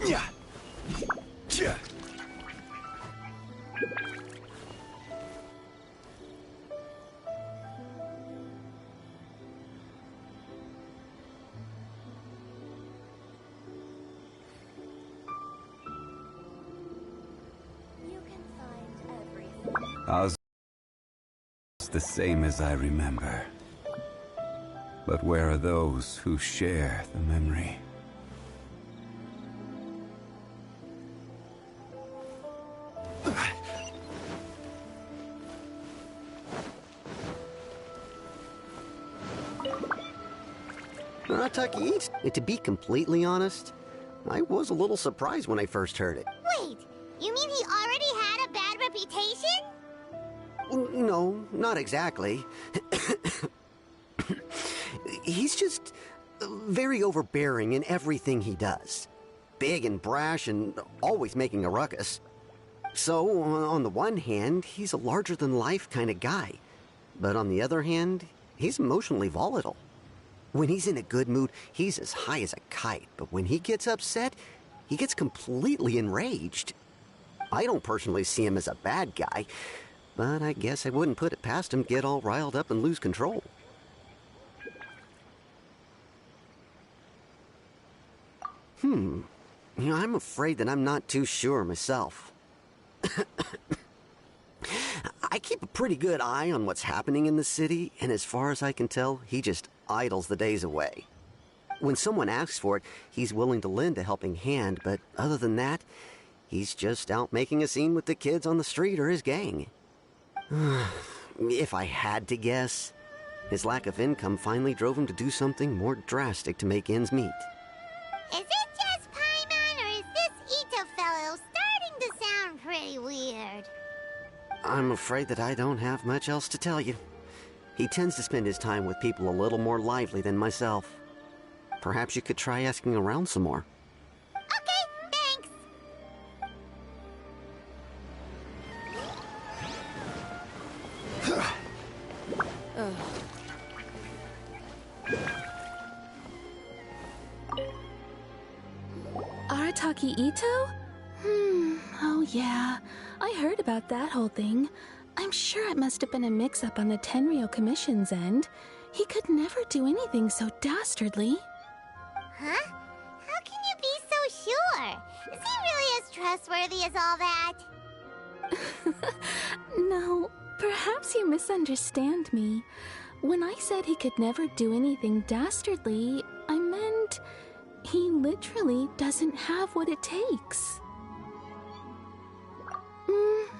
Yeah. Yeah. Ours is the same as I remember. But where are those who share the memory? Arataki eats. To be completely honest, I was a little surprised when I first heard it. Wait, you mean he already had a bad reputation? No, not exactly. He's just very overbearing in everything he does. Big and brash and always making a ruckus. So, on the one hand, he's a larger-than-life kind of guy. But on the other hand, he's emotionally volatile. When he's in a good mood, he's as high as a kite. But when he gets upset, he gets completely enraged. I don't personally see him as a bad guy, but I guess I wouldn't put it past him to get all riled up and lose control. I'm afraid that I'm not too sure myself. I keep a pretty good eye on what's happening in the city, and as far as I can tell, he just idles the days away. When someone asks for it, he's willing to lend a helping hand, but other than that, he's just out making a scene with the kids on the street or his gang. If I had to guess, his lack of income finally drove him to do something more drastic to make ends meet. Is it just Paimon, or is this Itto fellow starting to sound pretty weird? I'm afraid that I don't have much else to tell you. He tends to spend his time with people a little more lively than myself. Perhaps you could try asking around some more. Okay, thanks. Arataki Itto? Oh yeah. I heard about that whole thing. I'm sure it must have been a mix-up on the Tenryou Commission's end. He could never do anything so dastardly. Huh? How can you be so sure? Is he really as trustworthy as all that? No, perhaps you misunderstand me. When I said he could never do anything dastardly, I meant he literally doesn't have what it takes.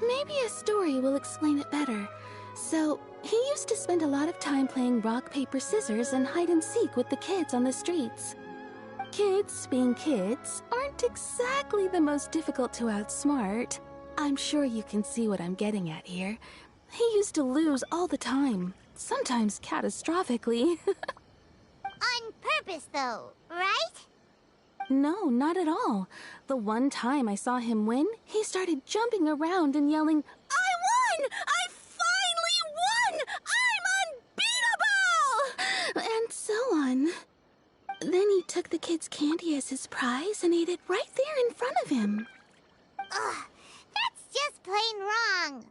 Maybe a story will explain it better. So, he used to spend a lot of time playing rock, paper, scissors and hide and seek with the kids on the streets. Kids, being kids, aren't exactly the most difficult to outsmart. I'm sure you can see what I'm getting at here. He used to lose all the time, sometimes catastrophically. On purpose, though, right? No, not at all. The one time I saw him win, he started jumping around and yelling, "I won! I finally won! I'm unbeatable!" And so on. Then he took the kid's candy as his prize and ate it right there in front of him. Ugh, that's just plain wrong.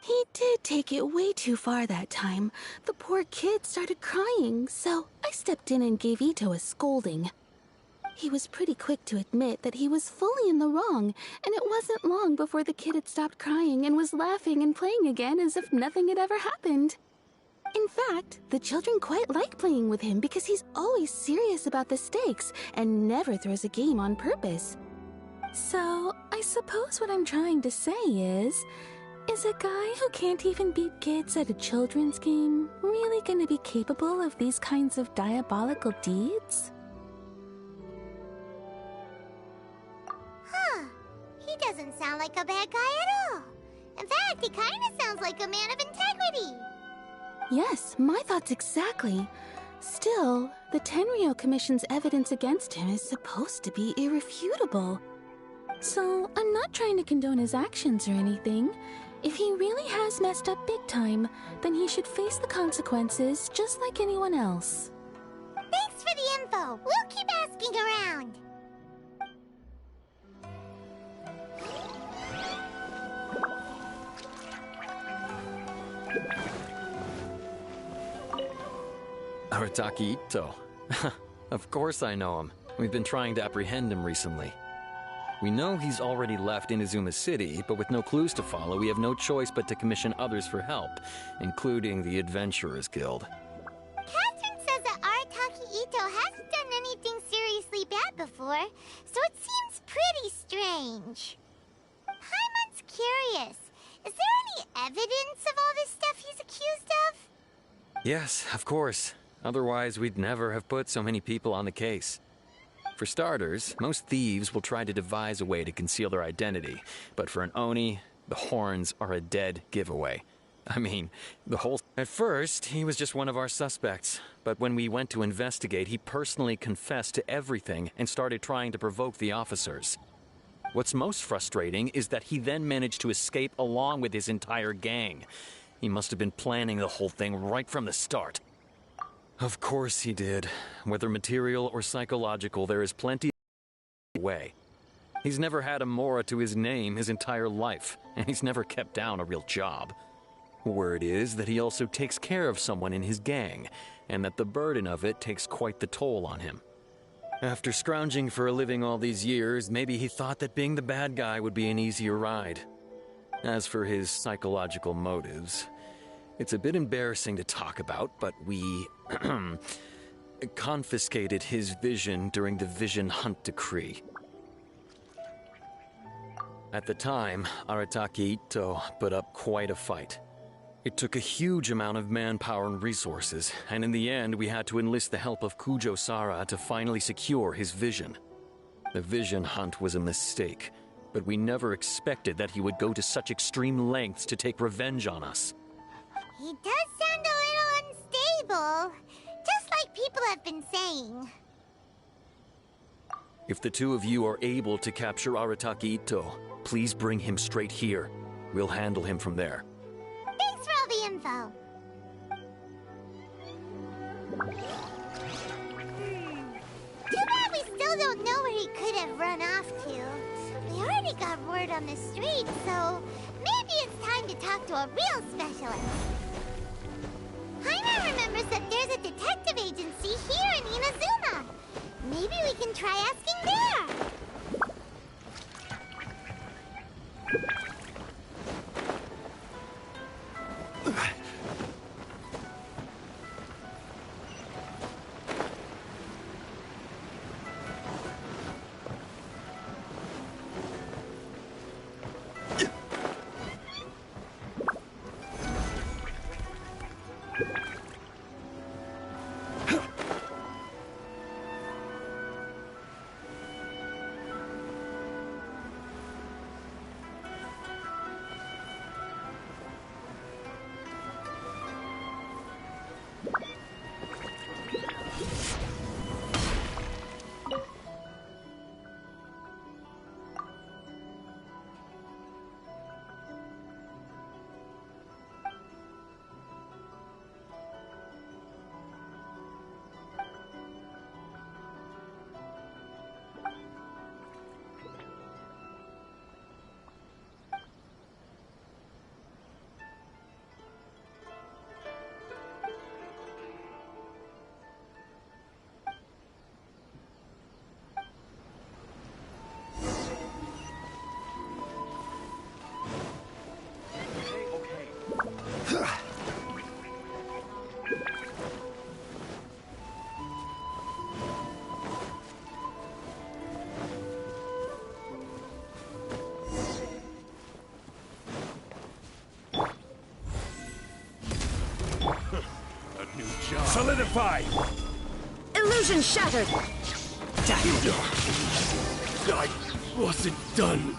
He did take it way too far that time. The poor kid started crying, so I stepped in and gave Itto a scolding. He was pretty quick to admit that he was fully in the wrong, and it wasn't long before the kid had stopped crying and was laughing and playing again as if nothing had ever happened. In fact, the children quite like playing with him because he's always serious about the stakes and never throws a game on purpose. So, I suppose what I'm trying to say is a guy who can't even beat kids at a children's game really gonna be capable of these kinds of diabolical deeds? Huh. He doesn't sound like a bad guy at all. In fact, he kind of sounds like a man of integrity. Yes, my thoughts exactly. Still, the Tenryou Commission's evidence against him is supposed to be irrefutable. So, I'm not trying to condone his actions or anything. If he really has messed up big time, then he should face the consequences just like anyone else. Thanks for the info. We'll keep asking around. Arataki Itto. Of course I know him. We've been trying to apprehend him recently. We know he's already left Inazuma City, but with no clues to follow, we have no choice but to commission others for help, including the Adventurers Guild. Catherine says that Arataki Itto hasn't done anything seriously bad before, so it seems pretty strange. Paimon's curious. Is there any evidence of all this stuff he's accused of? Yes, of course. Otherwise, we'd never have put so many people on the case. For starters, most thieves will try to devise a way to conceal their identity, but for an Oni, the horns are a dead giveaway. I mean, the whole... At first, he was just one of our suspects, but when we went to investigate, he personally confessed to everything and started trying to provoke the officers. What's most frustrating is that he then managed to escape along with his entire gang. He must have been planning the whole thing right from the start. Of course he did. Whether material or psychological, there is plenty of way. He's never had a Mora to his name his entire life, and he's never kept down a real job. Word is that he also takes care of someone in his gang, and that the burden of it takes quite the toll on him. After scrounging for a living all these years, maybe he thought that being the bad guy would be an easier ride. As for his psychological motives, it's a bit embarrassing to talk about, but we confiscated his vision during the Vision Hunt Decree. At the time, Arataki Itto put up quite a fight. It took a huge amount of manpower and resources, and in the end we had to enlist the help of Kujo Sara to finally secure his vision. The Vision Hunt was a mistake, but we never expected that he would go to such extreme lengths to take revenge on us. He does sound a little unstable, just like people have been saying. If the two of you are able to capture Arataki Itto, please bring him straight here. We'll handle him from there. Thanks for all the info. Too bad we still don't know where he could have run off to. We already got word on the street, so maybe it's time to talk to a real specialist. Paimon remembers that there's a detective agency here in Inazuma. Maybe we can try asking there. Solidify! Illusion shattered! I wasn't done.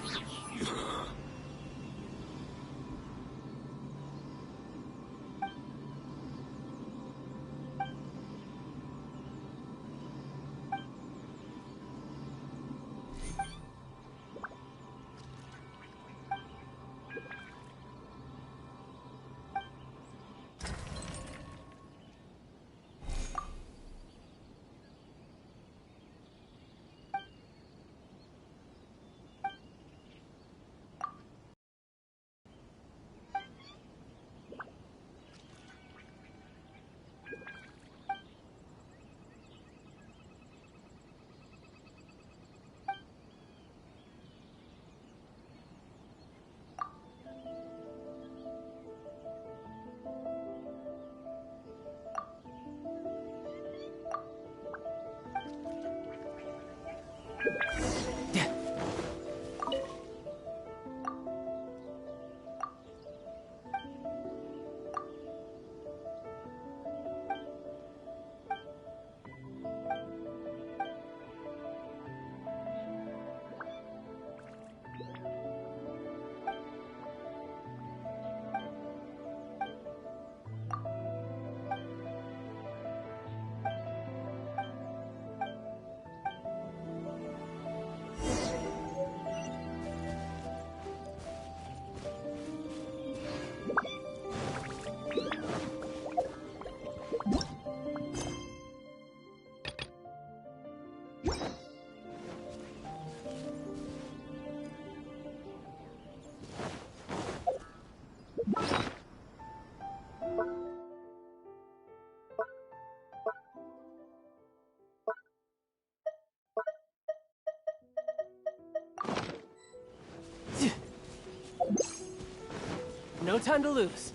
No time to lose.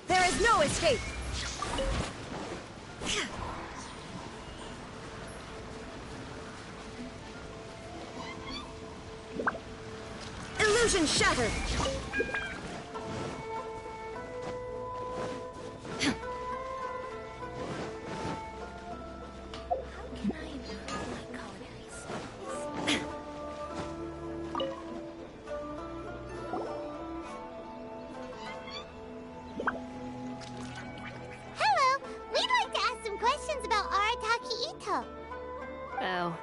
There is no escape! Illusion shattered! Hello! We'd like to ask some questions about Arataki Itto. Oh,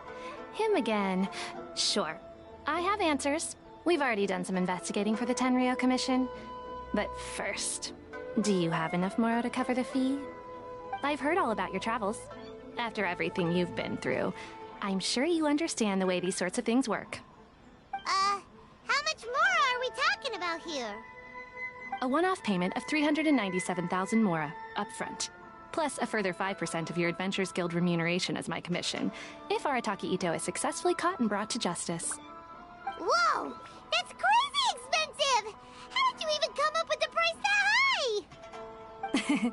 him again. Sure. I have answers. We've already done some investigating for the Tenryou Commission. But first, do you have enough Moro to cover the fee? I've heard all about your travels. After everything you've been through, I'm sure you understand the way these sorts of things work. How much more are we talking about here? A one-off payment of 397,000 Mora, upfront. Plus a further 5% of your Adventures Guild remuneration as my commission, if Arataki Itto is successfully caught and brought to justice. Whoa! That's crazy expensive! How did you even come up with the price that high?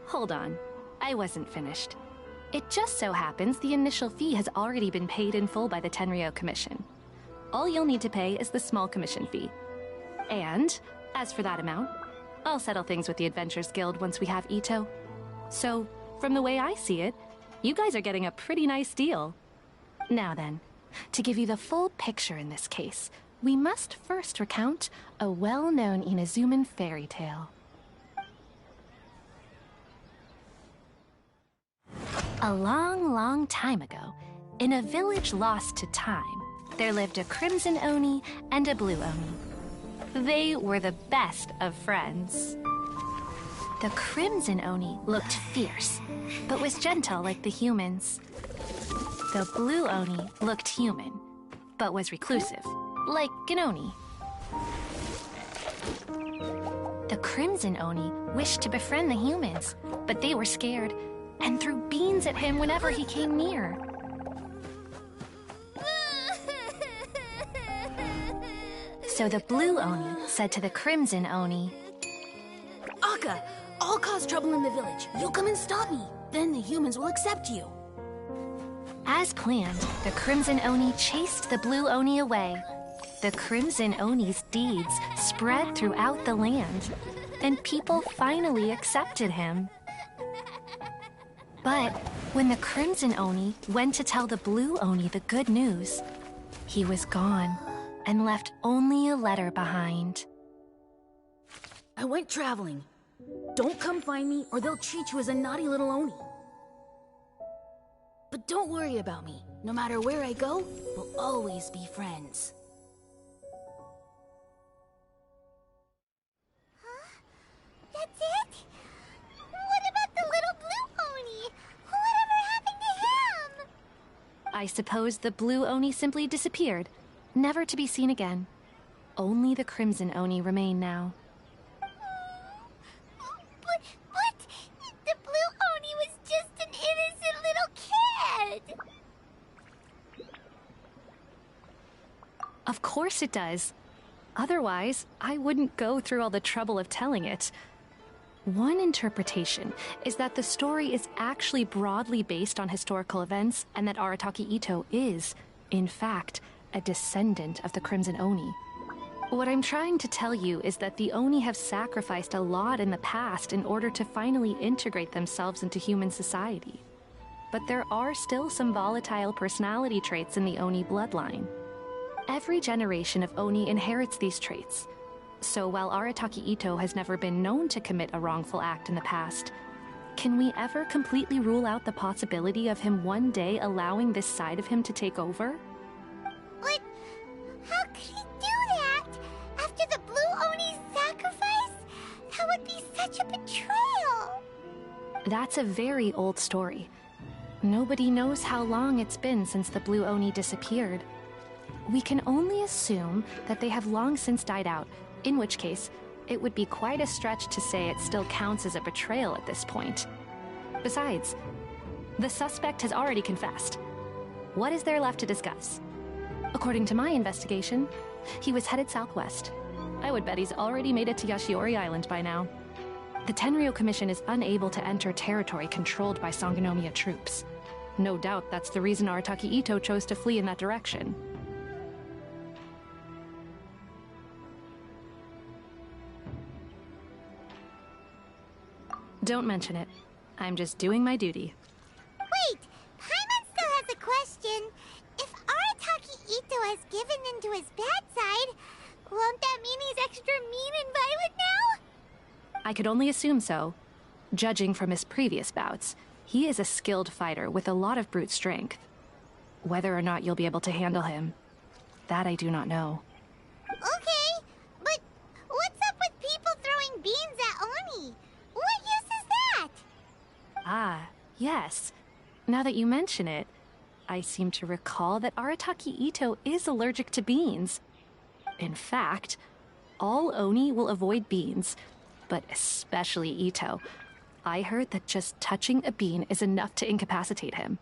Hold on. I wasn't finished. It just so happens the initial fee has already been paid in full by the Tenryou Commission. All you'll need to pay is the small commission fee. And, as for that amount, I'll settle things with the Adventures Guild once we have Itto. So, from the way I see it, you guys are getting a pretty nice deal. Now then, to give you the full picture in this case, we must first recount a well-known Inazuman fairy tale. A long, long time ago, in a village lost to time, there lived a crimson Oni and a blue Oni. They were the best of friends. The crimson Oni looked fierce, but was gentle like the humans. The blue Oni looked human, but was reclusive, like an Oni. The crimson Oni wished to befriend the humans, but they were scared and threw beans at him whenever he came near. So the blue Oni said to the crimson Oni, Akka, I'll cause trouble in the village. You come and stop me. Then the humans will accept you. As planned, the crimson Oni chased the blue Oni away. The crimson Oni's deeds spread throughout the land, and people finally accepted him. But when the crimson Oni went to tell the blue Oni the good news, he was gone and left only a letter behind. I went traveling. Don't come find me or they'll treat you as a naughty little Oni. But don't worry about me. No matter where I go, we'll always be friends. Huh? That's it? What about the little blue Oni? Whatever happened to him? I suppose the blue Oni simply disappeared, never to be seen again. Only the crimson Oni remain now. But the blue Oni was just an innocent little kid! course it does. Otherwise, I wouldn't go through all the trouble of telling it. One interpretation is that the story is actually broadly based on historical events and that Arataki Itto is, in fact, a descendant of the Crimson Oni. What I'm trying to tell you is that the Oni have sacrificed a lot in the past in order to finally integrate themselves into human society. But there are still some volatile personality traits in the Oni bloodline. Every generation of Oni inherits these traits. So while Arataki Itto has never been known to commit a wrongful act in the past, can we ever completely rule out the possibility of him one day allowing this side of him to take over? But how could he do that? After the Blue Oni's sacrifice? That would be such a betrayal! That's a very old story. Nobody knows how long it's been since the Blue Oni disappeared. We can only assume that they have long since died out, in which case, it would be quite a stretch to say it still counts as a betrayal at this point. Besides, the suspect has already confessed. What is there left to discuss? According to my investigation, he was headed southwest. I would bet he's already made it to Yashiori Island by now. The Tenryou Commission is unable to enter territory controlled by Sangonomiya troops. No doubt that's the reason Arataki Itto chose to flee in that direction. Don't mention it. I'm just doing my duty. Wait! Paimon still has a question. If Arataki Itto has given in to his bad side, won't that mean he's extra mean and violent now? I could only assume so. Judging from his previous bouts, he is a skilled fighter with a lot of brute strength. Whether or not you'll be able to handle him, that I do not know. Okay, but what's up with people throwing beans at Oni? What use is that? Ah, yes. Now that you mention it, I seem to recall that Arataki Itto is allergic to beans. In fact, all Oni will avoid beans, but especially Itto. I heard that just touching a bean is enough to incapacitate him.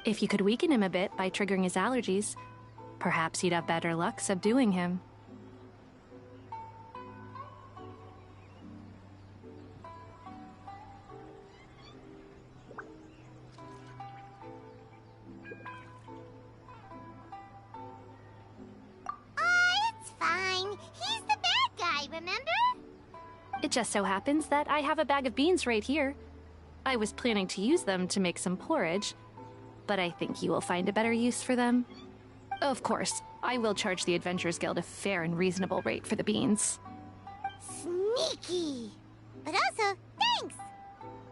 If you could weaken him a bit by triggering his allergies, perhaps he'd have better luck subduing him. It's fine. He's the bad guy, remember? It just so happens that I have a bag of beans right here. I was planning to use them to make some porridge, but I think you will find a better use for them. Of course, I will charge the Adventurers Guild a fair and reasonable rate for the beans. Sneaky! But also, thanks!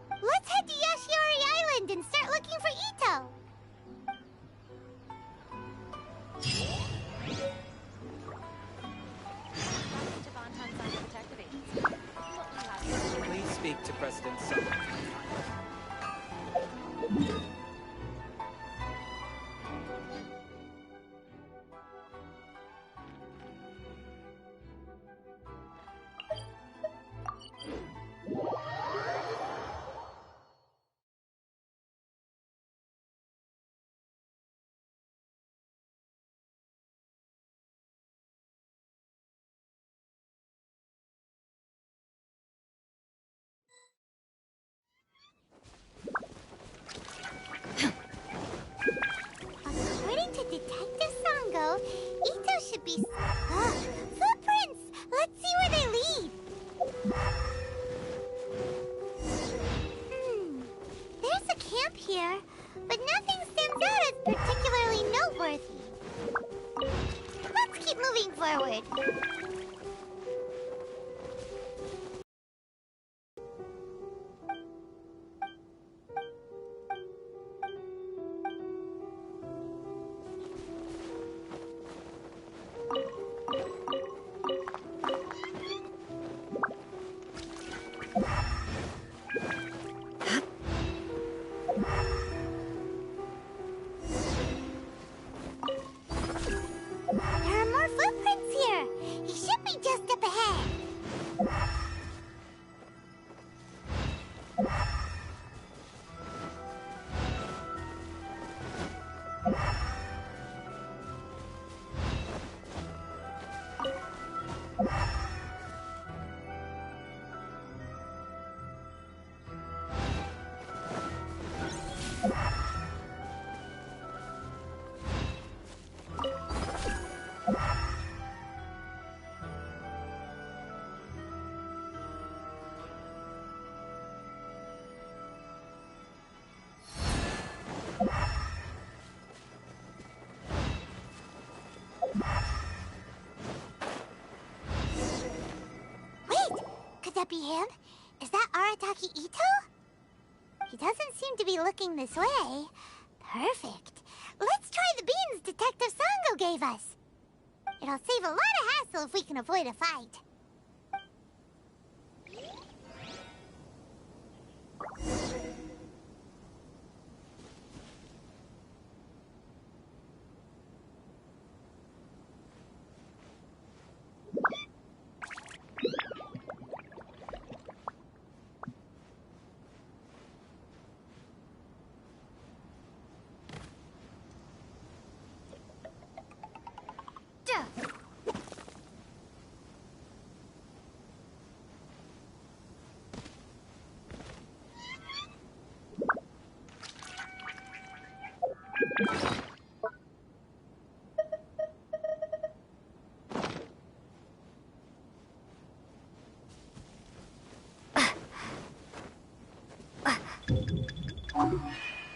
Let's head to Yashiori Island and start looking for Itto! Please speak to President Sun. According to Detective Sango, Itto should be... footprints! Let's see where they lead! There's a camp here, but nothing stands out as particularly noteworthy. Let's keep moving forward. There are more footprints here. He should that be him? Is that Arataki Itto? He doesn't seem to be looking this way. Perfect. Let's try the beans Detective Sango gave us. It'll save a lot of hassle if we can avoid a fight.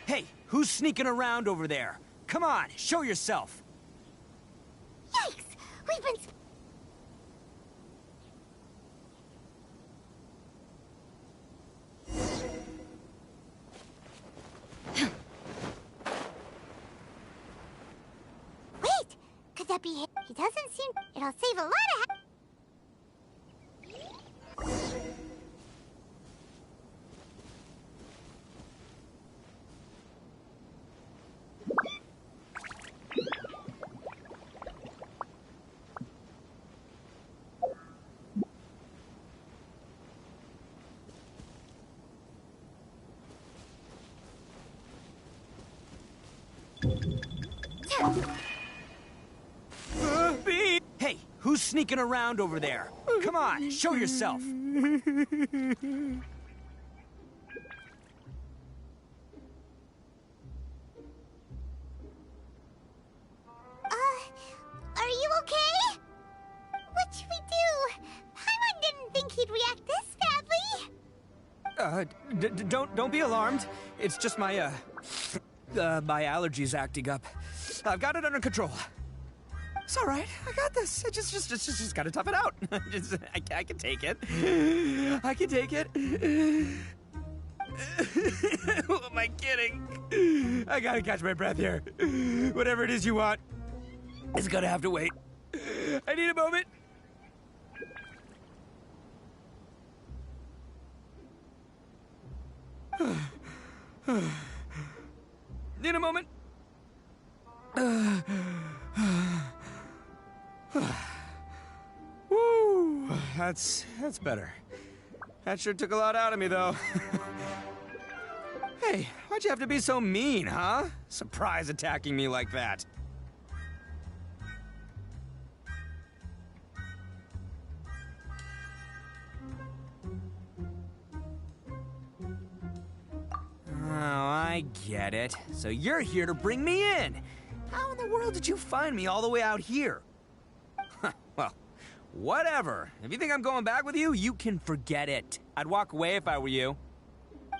Hey, who's sneaking around over there? Come on, show yourself. Yikes! We've been... Wait! Could that be him? He doesn't seem... It'll save a lot of... Hey, who's sneaking around over there? Come on, show yourself. Are you okay? What should we do? Paimon didn't think he'd react this badly. Don't be alarmed. It's just my my allergies acting up. I've got it under control. It's all right. I got this. I just gotta tough it out. I can take it. I can take it. Who am I kidding? I gotta catch my breath here. Whatever it is you want, it's gonna have to wait. I need a moment. Need a moment. Woo! That's better. That sure took a lot out of me, though. Hey, why'd you have to be so mean, huh? Surprise attacking me like that. Oh, I get it. So you're here to bring me in. How in the world did you find me all the way out here? Well, whatever. If you think I'm going back with you, you can forget it. I'd walk away if I were you.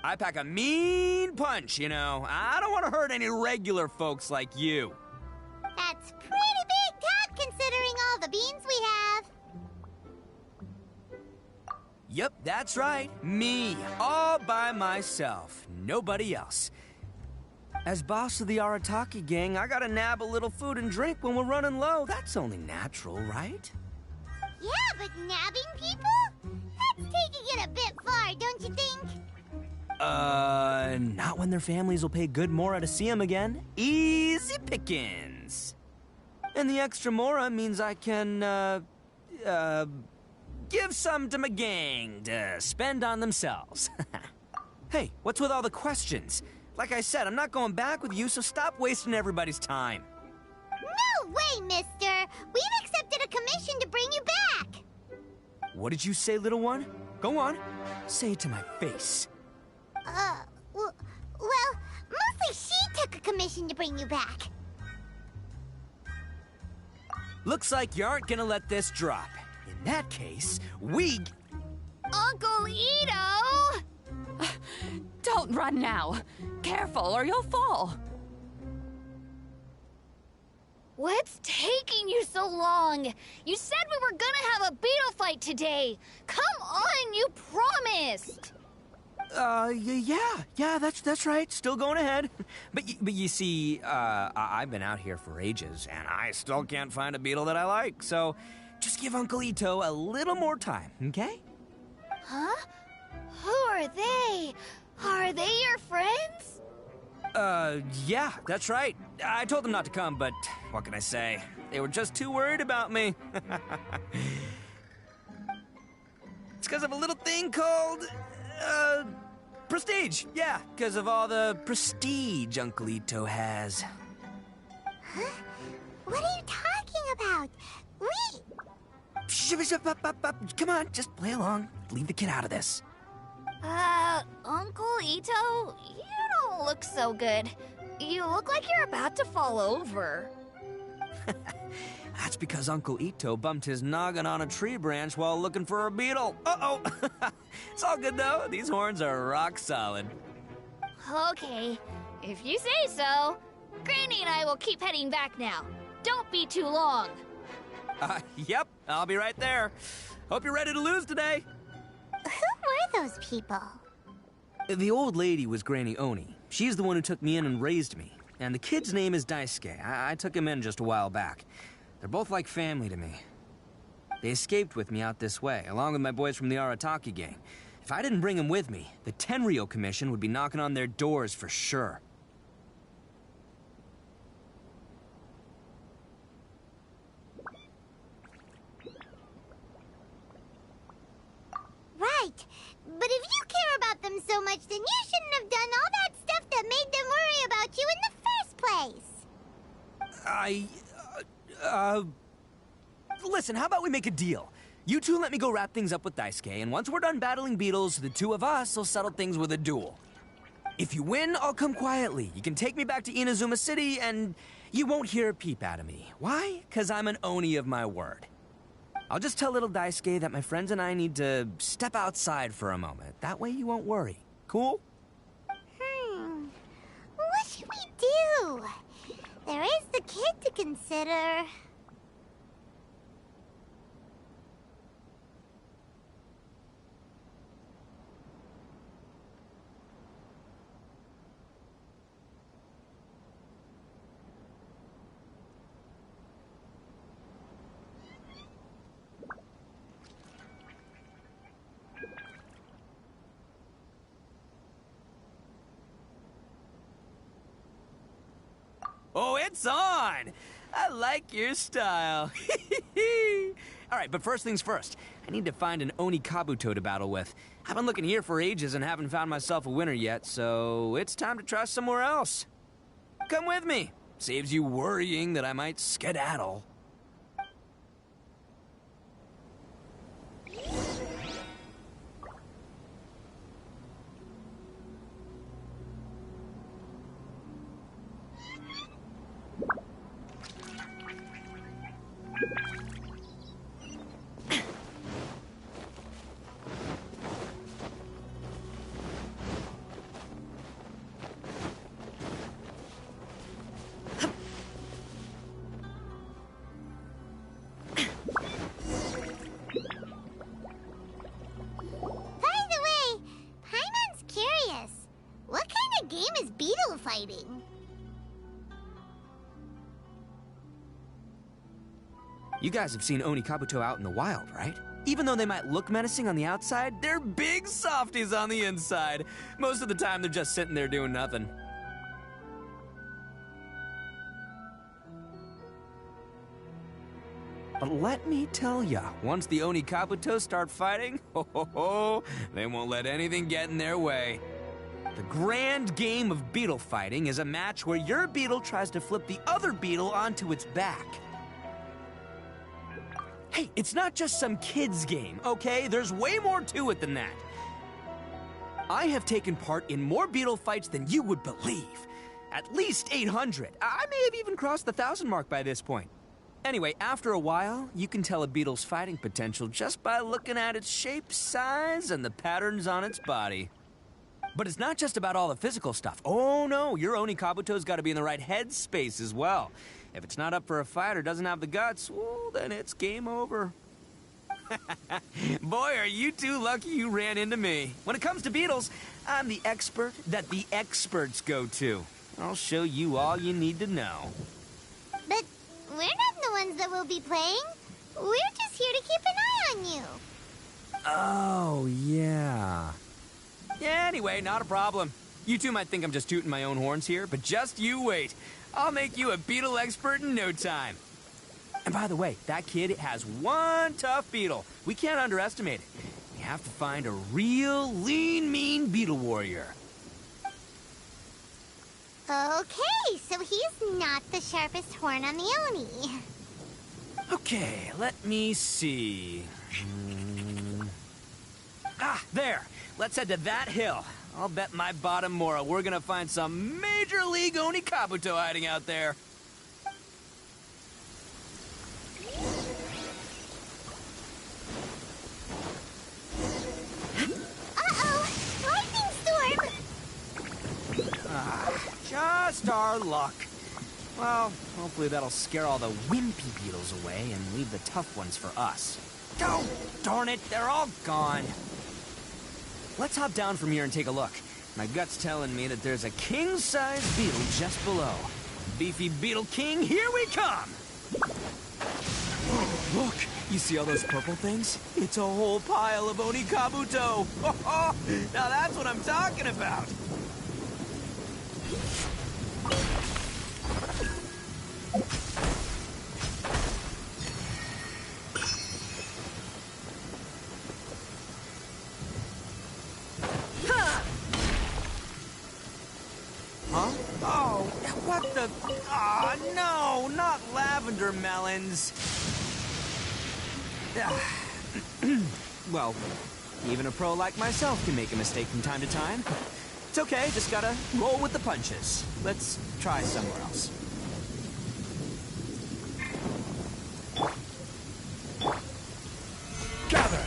I pack a mean punch, you know. I don't want to hurt any regular folks like you. That's pretty big talk considering all the beans we have. Yep, that's right. Me, all by myself. Nobody else. As boss of the Arataki gang, I gotta nab a little food and drink when we're running low. That's only natural, right? Yeah, but nabbing people? That's taking it a bit far, don't you think? Not when their families will pay good mora to see them again. Easy pickings. And the extra mora means I can, give some to my gang to spend on themselves. Hey, what's with all the questions? Like I said, I'm not going back with you, so stop wasting everybody's time. No way, mister! We've accepted a commission to bring you back! What did you say, little one? Go on. Say it to my face. Well, mostly she took a commission to bring you back. Looks like you aren't gonna let this drop. In that case, we... Uncle Itto! Don't run now. Careful or you'll fall. What's taking you so long? You said we were gonna have a beetle fight today. Come on, you promised. Yeah, that's right. Still going ahead. But you see, I've been out here for ages, and I still can't find a beetle that I like. So, just give Uncle Itto a little more time, okay? Huh? Who are they? Are they your friends? Yeah, that's right. I told them not to come, but what can I say? They were just too worried about me. It's because of a little thing called, prestige. Yeah, because of all the prestige Uncle Itto has. Huh? What are you talking about? Come on, just play along. Leave the kid out of this. Uncle Itto, you don't look so good. You look like you're about to fall over. That's because Uncle Itto bumped his noggin on a tree branch while looking for a beetle. Uh-oh! It's all good, though. These horns are rock solid. Okay, if you say so. Granny and I will keep heading back now. Don't be too long. Yep, I'll be right there. Hope you're ready to lose today. Who were those people? The old lady was Granny Oni. She's the one who took me in and raised me. And the kid's name is Daisuke. I took him in just a while back. They're both like family to me. They escaped with me out this way, along with my boys from the Arataki gang. If I didn't bring them with me, the Tenryou Commission would be knocking on their doors for sure. Right. But if you care about them so much, then you shouldn't have done all that stuff that made them worry about you in the first place. Listen, how about we make a deal? You two let me go wrap things up with Daisuke, and once we're done battling beetles, the two of us will settle things with a duel. If you win, I'll come quietly. You can take me back to Inazuma City, and you won't hear a peep out of me. Why? 'Cause I'm an Oni of my word. I'll just tell little Daisuke that my friends and I need to step outside for a moment. That way you won't worry. Cool? What should we do? There is the kid to consider. Oh, it's on! I like your style. All right, but first things first. I need to find an Oni Kabuto to battle with. I've been looking here for ages and haven't found myself a winner yet, so it's time to try somewhere else. Come with me. Saves you worrying that I might skedaddle. Fighting. You guys have seen Oni Kabuto out in the wild, right? Even though they might look menacing on the outside, they're big softies on the inside. Most of the time, they're just sitting there doing nothing. But let me tell ya, once the Oni Kabuto start fighting, they won't let anything get in their way. The grand game of beetle fighting is a match where your beetle tries to flip the other beetle onto its back. Hey, it's not just some kid's game, okay? There's way more to it than that. I have taken part in more beetle fights than you would believe. At least 800. I may have even crossed the 1,000 mark by this point. Anyway, after a while, you can tell a beetle's fighting potential just by looking at its shape, size, and the patterns on its body. But it's not just about all the physical stuff. Oh no, your Oni Kabuto's gotta be in the right headspace as well. If it's not up for a fight or doesn't have the guts, well, then it's game over. Boy, are you two lucky you ran into me. When it comes to beetles, I'm the expert that the experts go to. I'll show you all you need to know. But we're not the ones that will be playing. We're just here to keep an eye on you. Oh, yeah. Anyway, not a problem. You two might think I'm just tooting my own horns here, but just you wait. I'll make you a beetle expert in no time. And by the way, that kid has one tough beetle. We can't underestimate it. We have to find a real lean, mean beetle warrior. Okay, so he's not the sharpest horn on the Oni. Okay, let me see. Ah, there. Let's head to that hill. I'll bet my bottom Mora we're gonna find some major league Oni Kabuto hiding out there. Uh-oh! Lightning storm! Just our luck. Well, hopefully that'll scare all the wimpy beetles away and leave the tough ones for us. Oh, darn it, they're all gone. Let's hop down from here and take a look. My gut's telling me that there's a king-sized beetle just below. Beefy Beetle King, here we come! Oh, look! You see all those purple things? It's a whole pile of Oni Kabuto! Now that's what I'm talking about! Huh? Oh, what the... Ah, no, not lavender melons. Well, even a pro like myself can make a mistake from time to time. It's okay, just gotta roll with the punches. Let's try somewhere else. Gather!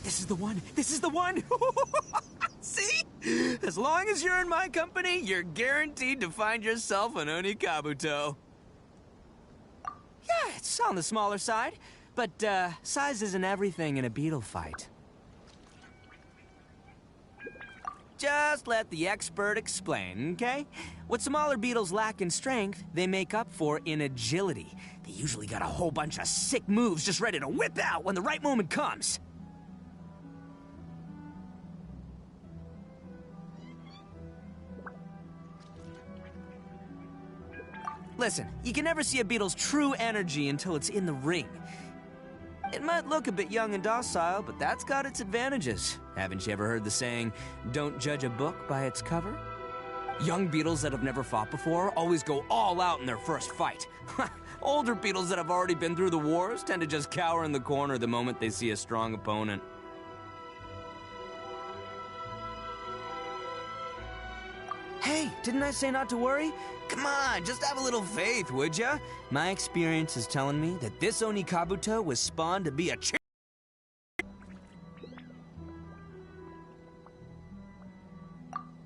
This is the one! This is the one! See? As long as you're in my company, you're guaranteed to find yourself an Oni Kabuto. Yeah, it's on the smaller side, but size isn't everything in a beetle fight. Just let the expert explain, okay? What smaller beetles lack in strength, they make up for in agility. They usually got a whole bunch of sick moves just ready to whip out when the right moment comes. Listen, you can never see a beetle's true energy until it's in the ring. It might look a bit young and docile, but that's got its advantages. Haven't you ever heard the saying, don't judge a book by its cover? Young beetles that have never fought before always go all out in their first fight. Older beetles that have already been through the wars tend to just cower in the corner the moment they see a strong opponent. Hey, didn't I say not to worry? Come on, just have a little faith, would ya? My experience is telling me that this Oni Kabuto was spawned to be a Right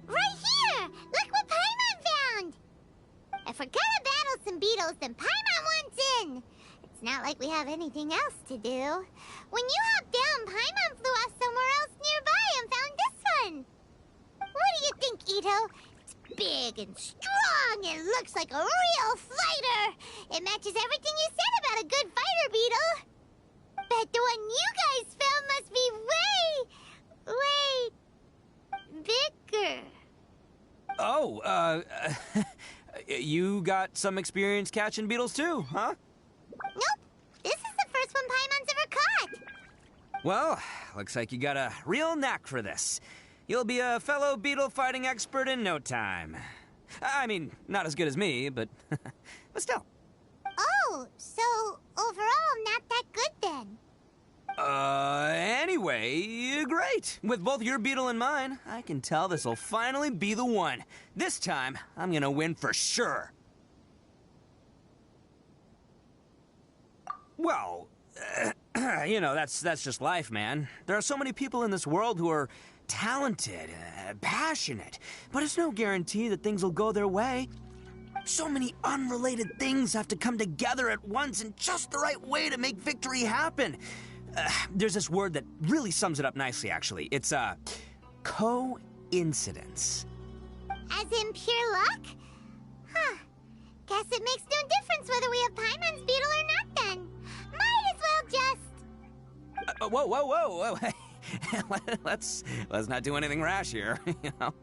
here! Look what Paimon found! If we're gonna battle some beetles, then Paimon wants in! It's not like we have anything else to do. When you hopped down, Paimon flew off somewhere else nearby and found this one! What do you think, Itto? Big and strong and looks like a real fighter. It matches everything you said about a good fighter, Beetle. Bet the one you guys found must be way bigger. Oh, you got some experience catching beetles too, huh? Nope. This is the first one Paimon's ever caught. Well, looks like you got a real knack for this. You'll be a fellow beetle fighting expert in no time. I mean, not as good as me, but but still. Oh, so overall not that good then. Anyway, great. With both your beetle and mine, I can tell this'll finally be the one. This time, I'm gonna win for sure. Well, you know, that's just life, man. There are so many people in this world who are talented, passionate, but it's no guarantee that things will go their way. So many unrelated things have to come together at once in just the right way to make victory happen. There's this word that really sums it up nicely, actually. It's, coincidence. As in pure luck? Huh. Guess it makes no difference whether we have Paimon's beetle or not, then. Might as well just... Whoa. let's not do anything rash here, you know?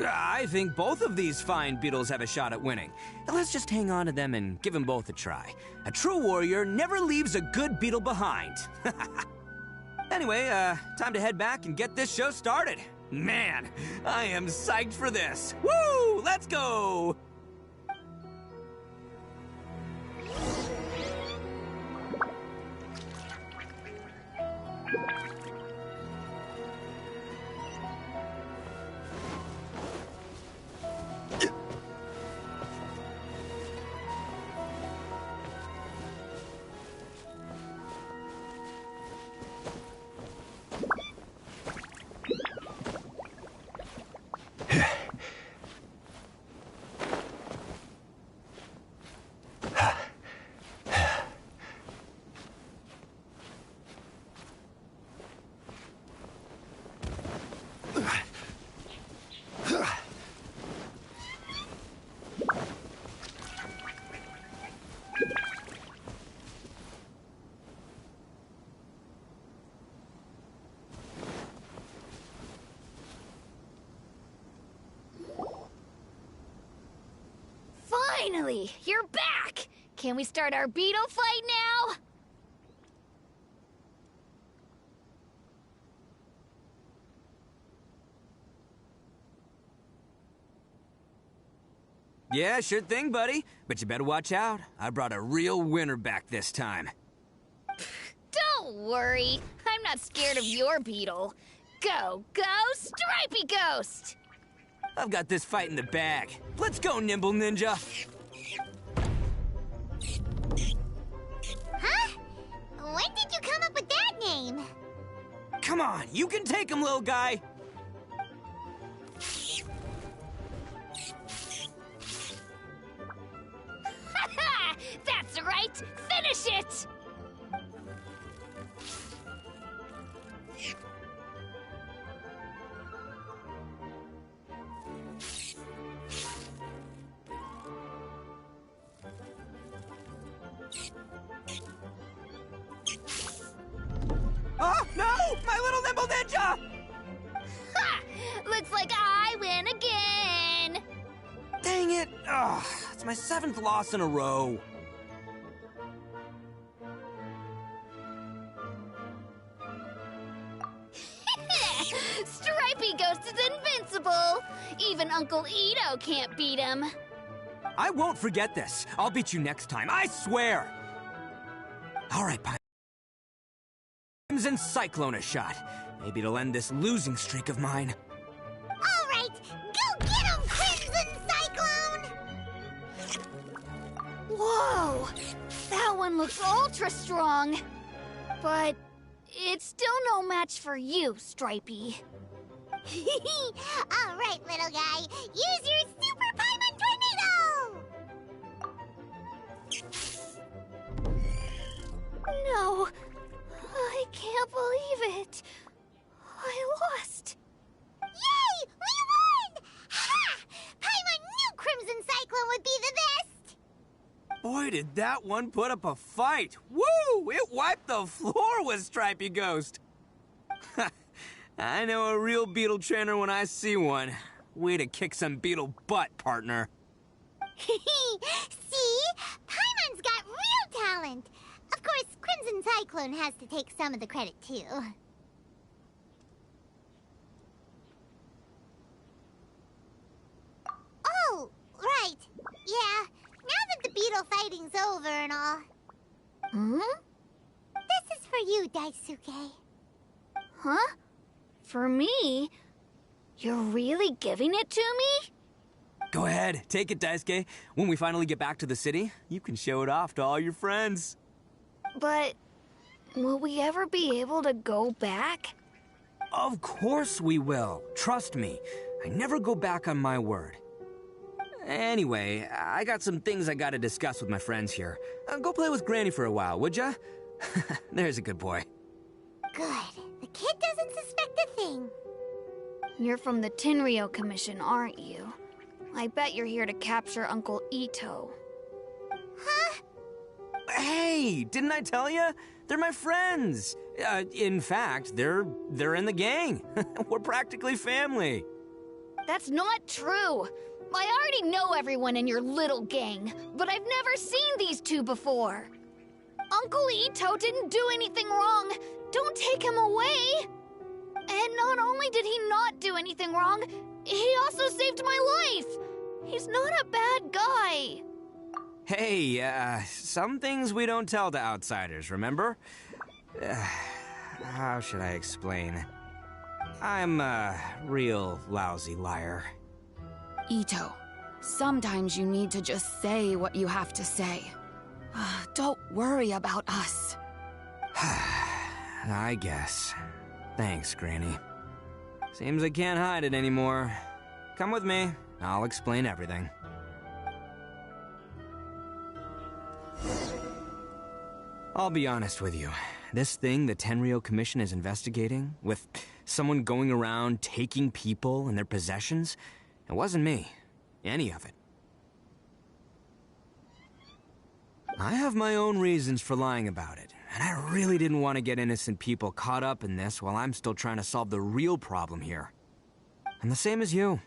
I think both of these fine beetles have a shot at winning. Let's just hang on to them and give them both a try. A true warrior never leaves a good beetle behind. Anyway, time to head back and get this show started. Man, I am psyched for this. Woo! Let's go! Finally, you're back! Can we start our beetle fight now? Yeah, sure thing, buddy. But you better watch out. I brought a real winner back this time. Don't worry. I'm not scared of your beetle. Go, Stripey Ghost! I've got this fight in the bag. Let's go, Nimble Ninja. Huh? When did you come up with that name? Come on, you can take him, little guy. That's right! Finish it! Oh, no! My little Nimble Ninja! Ha! Looks like I win again! Dang it! Ugh, it's my 7th loss in a row. Stripey Ghost is invincible! Even Uncle Itto can't beat him. I won't forget this. I'll beat you next time, I swear! All right, Crimson Cyclone a shot. Maybe it'll end this losing streak of mine. All right, go get him, Crimson Cyclone! Whoa! That one looks ultra strong. But it's still no match for you, Stripey. All right, little guy, use your Super Paimon Tornado! No, I can't believe it. I lost. Yay! We won! Ha! Paimon knew Crimson Cyclone would be the best! Boy, did that one put up a fight. Woo! It wiped the floor with Stripey Ghost. I know a real beetle trainer when I see one. Way to kick some beetle butt, partner. See? Paimon's got real talent. Of course, Crimson Cyclone has to take some of the credit, too. beetle fighting's over and all. Hmm? This is for you, Daisuke. Huh? For me? You're really giving it to me? Go ahead, take it, Daisuke. When we finally get back to the city, you can show it off to all your friends. But will we ever be able to go back? Of course we will. Trust me. I never go back on my word. Anyway, I got some things I gotta discuss with my friends here. Go play with Granny for a while, would ya? There's a good boy. Good. The kid doesn't suspect a thing. You're from the Tenryo Commission, aren't you? I bet you're here to capture Uncle Itto. Huh? Hey, didn't I tell you? They're my friends. In fact, they're in the gang. We're practically family. That's not true. I already know everyone in your little gang, but I've never seen these two before. Uncle Itto didn't do anything wrong. Don't take him away. And not only did he not do anything wrong, he also saved my life. He's not a bad guy. Hey, some things we don't tell to outsiders, remember? How should I explain? I'm a real lousy liar. Itto, sometimes you need to just say what you have to say. Don't worry about us. I guess. Thanks, Granny. Seems I can't hide it anymore. Come with me. I'll explain everything. I'll be honest with you. This thing the Tenryo Commission is investigating, with someone going around taking people and their possessions, it wasn't me. Any of it. I have my own reasons for lying about it, and I really didn't want to get innocent people caught up in this while I'm still trying to solve the real problem here. I'm the same as you.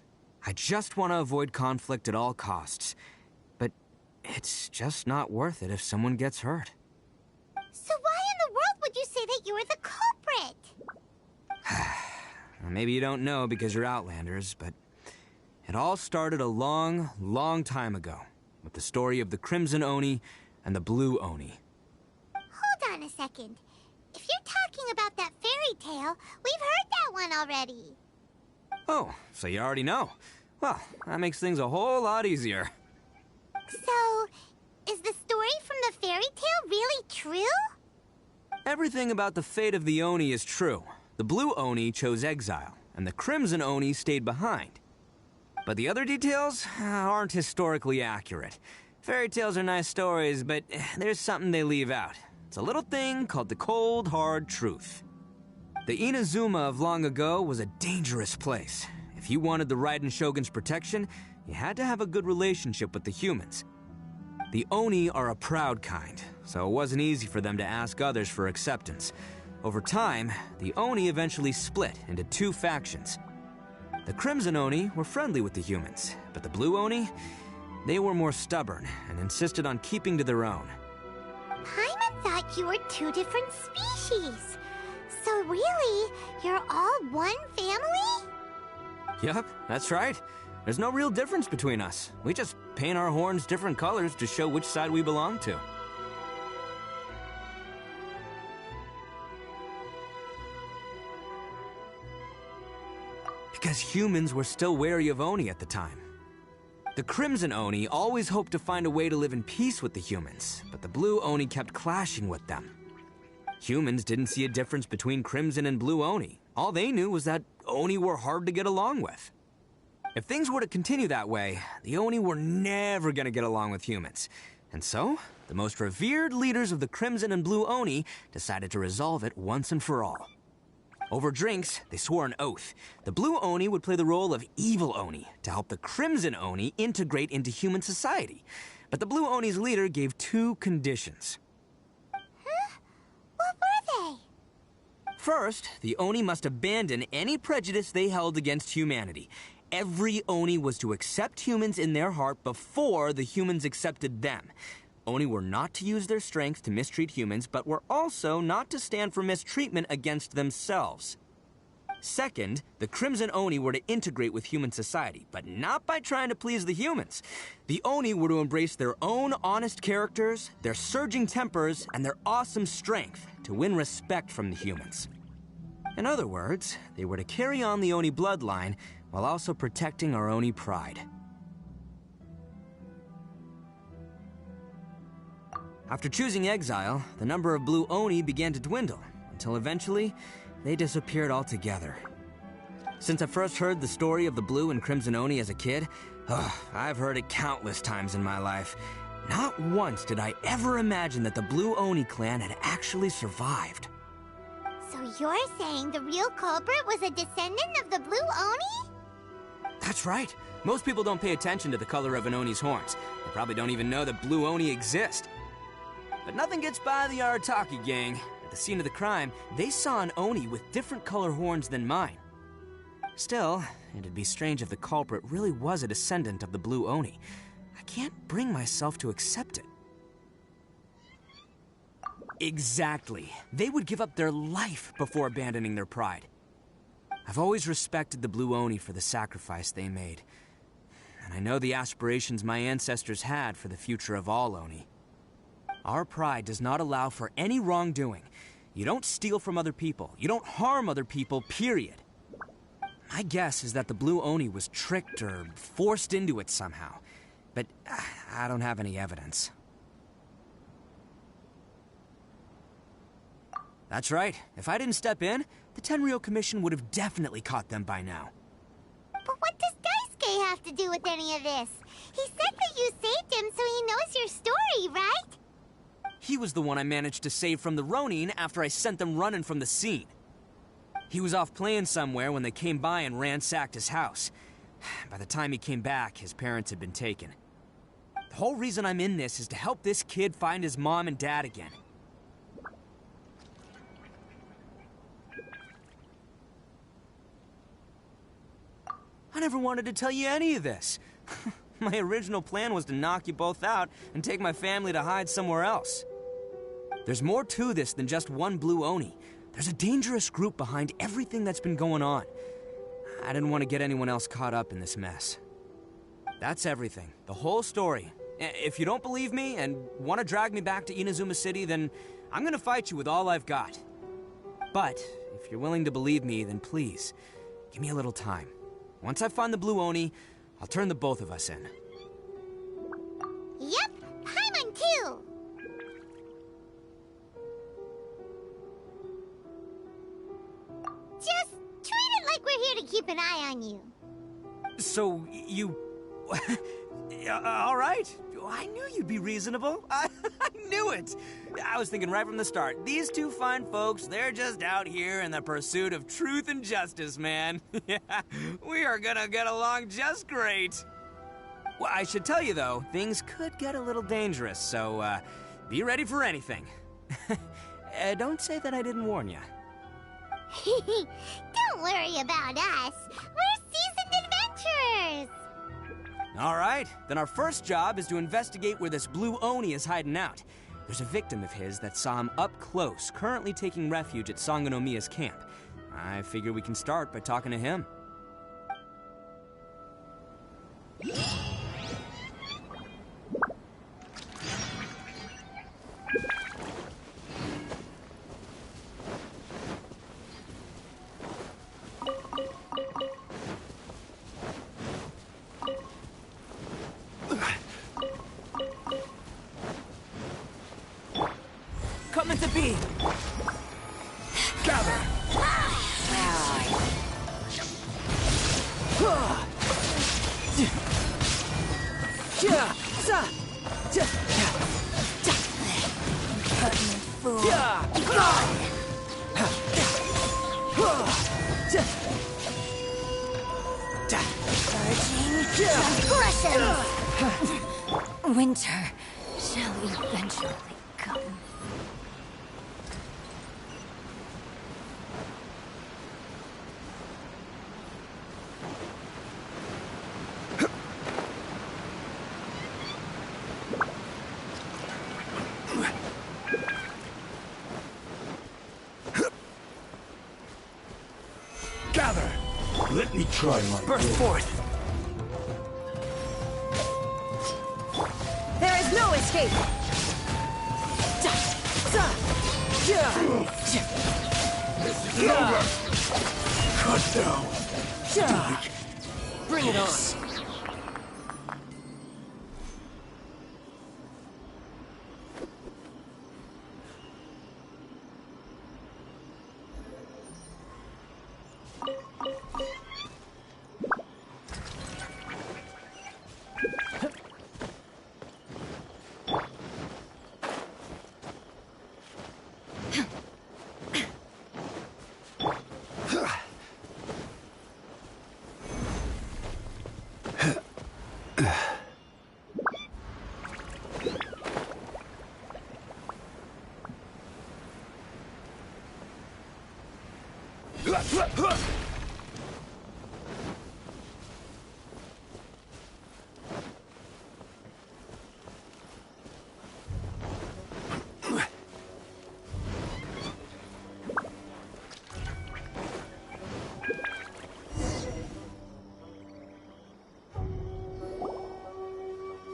I just want to avoid conflict at all costs. But it's just not worth it if someone gets hurt. So why in the world would you say that you were the culprit? Maybe you don't know because you're Outlanders, but it all started a long, long time ago with the story of the Crimson Oni and the Blue Oni. Hold on a second. If you're talking about that fairy tale, we've heard that one already. Oh, so you already know. Well, that makes things a whole lot easier. So, is the story from the fairy tale really true? Everything about the fate of the Oni is true. The Blue Oni chose exile, and the Crimson Oni stayed behind. But the other details aren't historically accurate. Fairy tales are nice stories, but there's something they leave out. It's a little thing called the cold, hard truth. The Inazuma of long ago was a dangerous place. If you wanted the Raiden Shogun's protection, you had to have a good relationship with the humans. The Oni are a proud kind, so it wasn't easy for them to ask others for acceptance. Over time, the Oni eventually split into two factions. The Crimson Oni were friendly with the humans, but the Blue Oni, they were more stubborn and insisted on keeping to their own. Paimon thought you were two different species. So really, you're all one family? Yup, that's right. There's no real difference between us. We just paint our horns different colors to show which side we belong to. Because humans were still wary of Oni at the time. The Crimson Oni always hoped to find a way to live in peace with the humans, but the Blue Oni kept clashing with them. Humans didn't see a difference between Crimson and Blue Oni. All they knew was that Oni were hard to get along with. If things were to continue that way, the Oni were never gonna get along with humans. And so, the most revered leaders of the Crimson and Blue Oni decided to resolve it once and for all. Over drinks, they swore an oath. The Blue Oni would play the role of evil Oni to help the Crimson Oni integrate into human society. But the Blue Oni's leader gave two conditions. Huh? What were they? First, the Oni must abandon any prejudice they held against humanity. Every Oni was to accept humans in their heart before the humans accepted them. Oni were not to use their strength to mistreat humans, but were also not to stand for mistreatment against themselves. Second, the Crimson Oni were to integrate with human society, but not by trying to please the humans. The Oni were to embrace their own honest characters, their surging tempers, and their awesome strength to win respect from the humans. In other words, they were to carry on the Oni bloodline while also protecting our Oni pride. After choosing exile, the number of blue Oni began to dwindle, until eventually, they disappeared altogether. Since I first heard the story of the Blue and Crimson Oni as a kid, I've heard it countless times in my life. Not once did I ever imagine that the Blue Oni clan had actually survived. So you're saying the real culprit was a descendant of the Blue Oni? That's right. Most people don't pay attention to the color of an Oni's horns. They probably don't even know that Blue Oni exist. But nothing gets by the Arataki gang. At the scene of the crime, they saw an Oni with different color horns than mine. Still, it'd be strange if the culprit really was a descendant of the Blue Oni. I can't bring myself to accept it. Exactly. They would give up their life before abandoning their pride. I've always respected the Blue Oni for the sacrifice they made. And I know the aspirations my ancestors had for the future of all Oni. Our pride does not allow for any wrongdoing. You don't steal from other people. You don't harm other people, period. My guess is that the Blue Oni was tricked or forced into it somehow. But I don't have any evidence. That's right. If I didn't step in, the Tenryou Commission would have definitely caught them by now. But what does Daisuke have to do with any of this? He said that you saved him so he knows your story, right? He was the one I managed to save from the Ronin after I sent them running from the scene. He was off playing somewhere when they came by and ransacked his house. By the time he came back, his parents had been taken. The whole reason I'm in this is to help this kid find his mom and dad again. I never wanted to tell you any of this. My original plan was to knock you both out and take my family to hide somewhere else. There's more to this than just one Blue Oni. There's a dangerous group behind everything that's been going on. I didn't want to get anyone else caught up in this mess. That's everything. The whole story. If you don't believe me and want to drag me back to Inazuma City, then I'm gonna fight you with all I've got. But if you're willing to believe me, then please, give me a little time. Once I find the Blue Oni, I'll turn the both of us in. Yep, Paimon too! Just treat it like we're here to keep an eye on you. So, you... all right. I knew you'd be reasonable. I knew it. I was thinking right from the start, these two fine folks, they're just out here in the pursuit of truth and justice, man. Yeah, we are gonna get along just great. Well, I should tell you, though, things could get a little dangerous, so, be ready for anything. Don't say that I didn't warn you. Don't worry about us. We're seasoned adventurers. All right, then our first job is to investigate where this Blue Oni is hiding out. There's a victim of his that saw him up close, currently taking refuge at Sangonomiya's camp. I figure we can start by talking to him. Coming to be! Gather! Winter shall eventually come. Gather! Let me try my Burst forth! There is no escape! Cut down! Bring it on!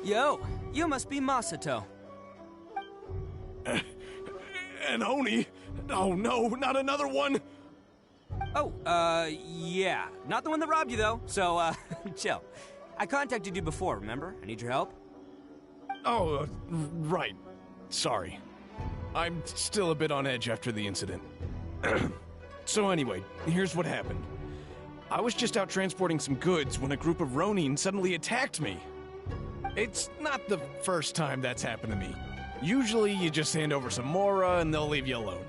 Yo, you must be Masato. An Oni? Oh no, not another one! Oh, yeah. Not the one that robbed you, though, so, chill. I contacted you before, remember? I need your help. Oh, right. Sorry. I'm still a bit on edge after the incident. So anyway, here's what happened. I was just out transporting some goods when a group of Ronin suddenly attacked me. It's not the first time that's happened to me. Usually you just hand over some Mora and they'll leave you alone.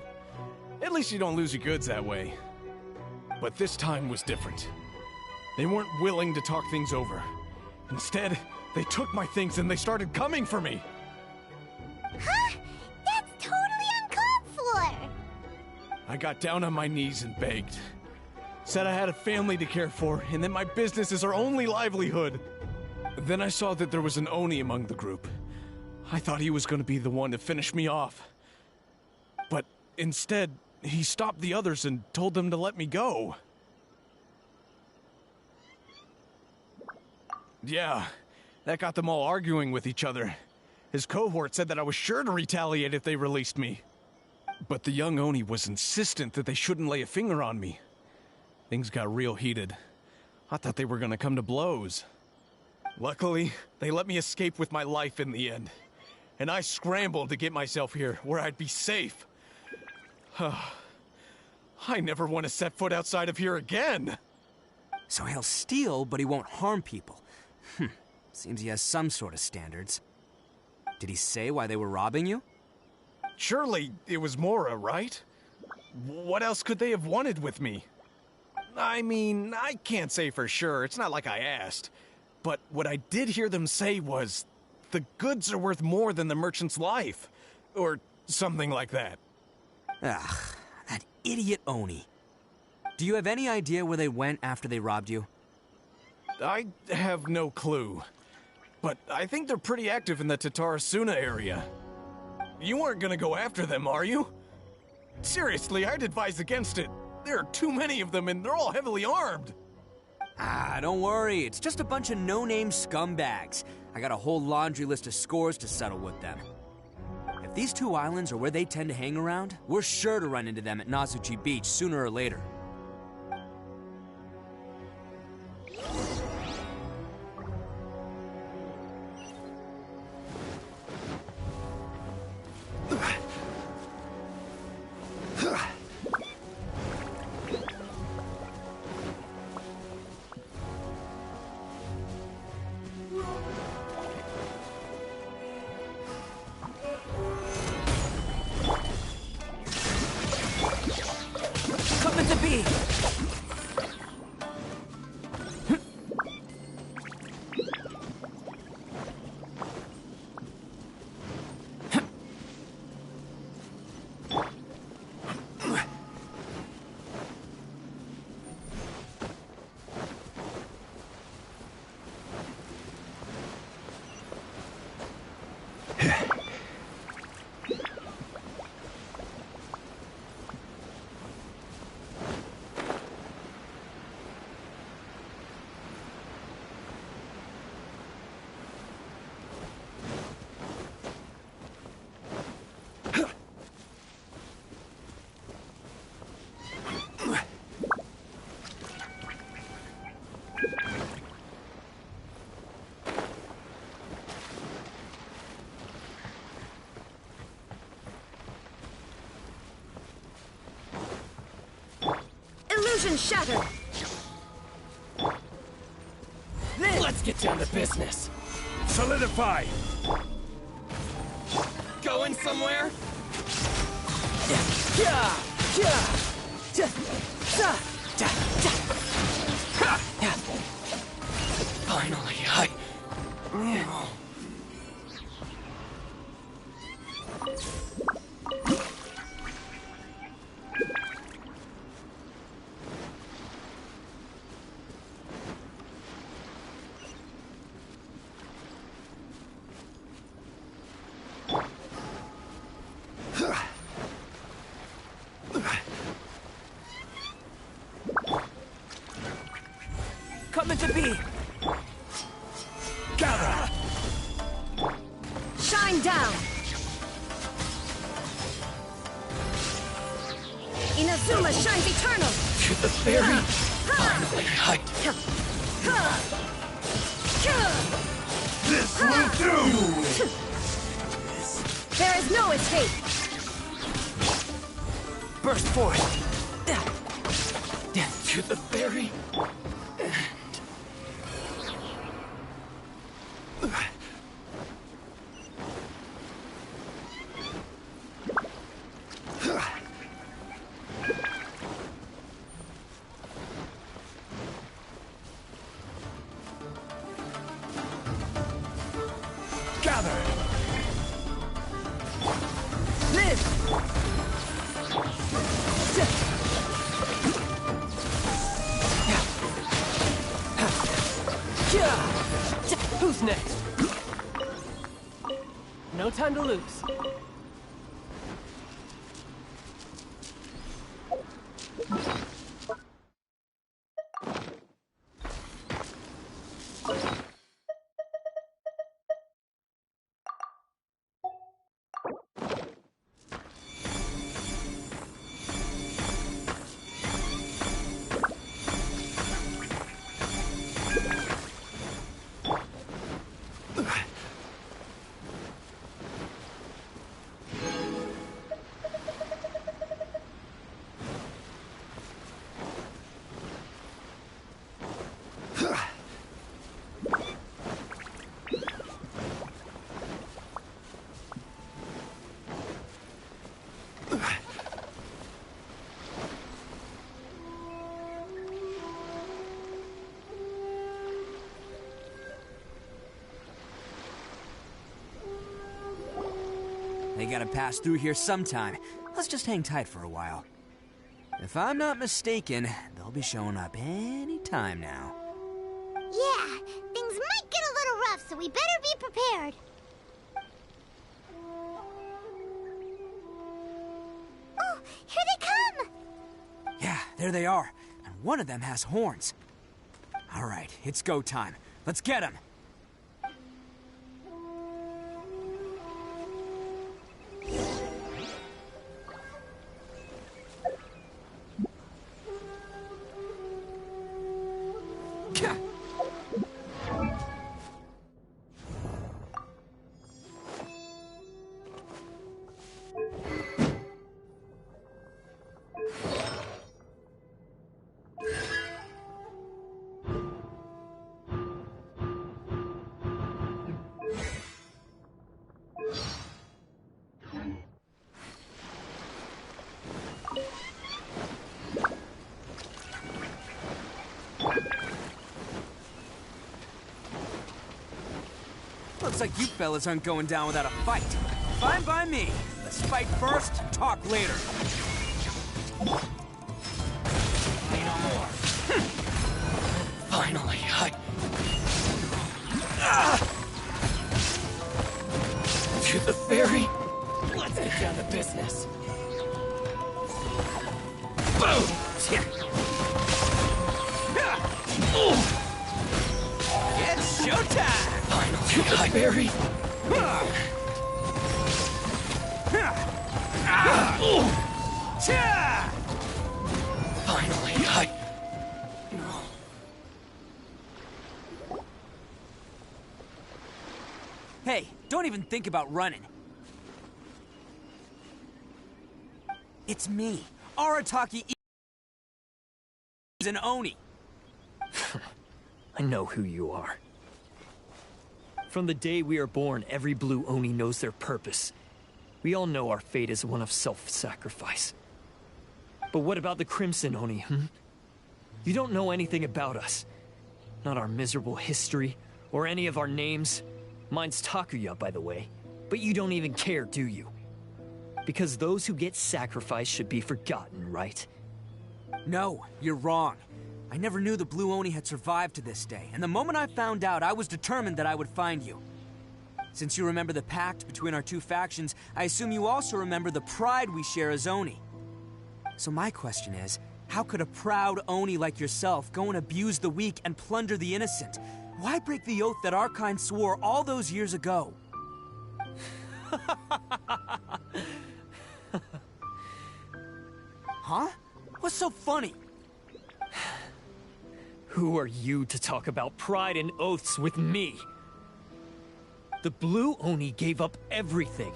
At least you don't lose your goods that way. But this time was different. They weren't willing to talk things over. Instead, they took my things and they started coming for me. Huh? That's totally uncalled for! I got down on my knees and begged. Said I had a family to care for and that my business is our only livelihood. Then I saw that there was an Oni among the group. I thought he was going to be the one to finish me off. But instead, he stopped the others and told them to let me go. Yeah, that got them all arguing with each other. His cohort said that I was sure to retaliate if they released me. But the young Oni was insistent that they shouldn't lay a finger on me. Things got real heated. I thought they were going to come to blows. Luckily, they let me escape with my life in the end. And I scrambled to get myself here, where I'd be safe. I never want to set foot outside of here again! So he'll steal, but he won't harm people. Seems he has some sort of standards. Did he say why they were robbing you? Surely it was Mora, right? What else could they have wanted with me? I mean, I can't say for sure. It's not like I asked. But what I did hear them say was, the goods are worth more than the merchant's life. Or something like that. Ugh, that idiot Oni. Do you have any idea where they went after they robbed you? I have no clue. But I think they're pretty active in the Tatarasuna area. You aren't gonna go after them, are you? Seriously, I'd advise against it. There are too many of them and they're all heavily armed. Ah, don't worry. It's just a bunch of no-name scumbags. I got a whole laundry list of scores to settle with them. If these two islands are where they tend to hang around, we're sure to run into them at Nazuchi Beach sooner or later. Illusion shattered! Let's get down to business. Solidify! Going somewhere? Finally, coming to be. Gather! Shine down! Inazuma shines eternal! To the very finally height. This will do! There is no escape! Burst forth. To the very Gather! Who's next? No time to lose. They gotta pass through here sometime. Let's just hang tight for a while. If I'm not mistaken, they'll be showing up any time now. Yeah, things might get a little rough, so we better be prepared. Oh, here they come! Yeah, there they are. And one of them has horns. All right, it's go time. Let's get them. Looks like you fellas aren't going down without a fight. Fine by me. Let's fight first, talk later. Say no more. Finally, to the ferry. Let's get down to business. Boom! It's showtime! Finally, to the ferry. Finally, Hey, don't even think about running. It's me, Arataki an Oni. I know who you are. From the day we are born, every blue Oni knows their purpose. We all know our fate is one of self-sacrifice. But what about the Crimson Oni, You don't know anything about us. Not our miserable history, or any of our names. Mine's Takuya, by the way. But you don't even care, do you? Because those who get sacrificed should be forgotten, right? No, you're wrong. I never knew the Blue Oni had survived to this day, and the moment I found out, I was determined that I would find you. Since you remember the pact between our two factions, I assume you also remember the pride we share as Oni. So my question is, how could a proud Oni like yourself go and abuse the weak and plunder the innocent? Why break the oath that our kind swore all those years ago? Huh? What's so funny? Who are you to talk about pride and oaths with me? The Blue Oni gave up everything,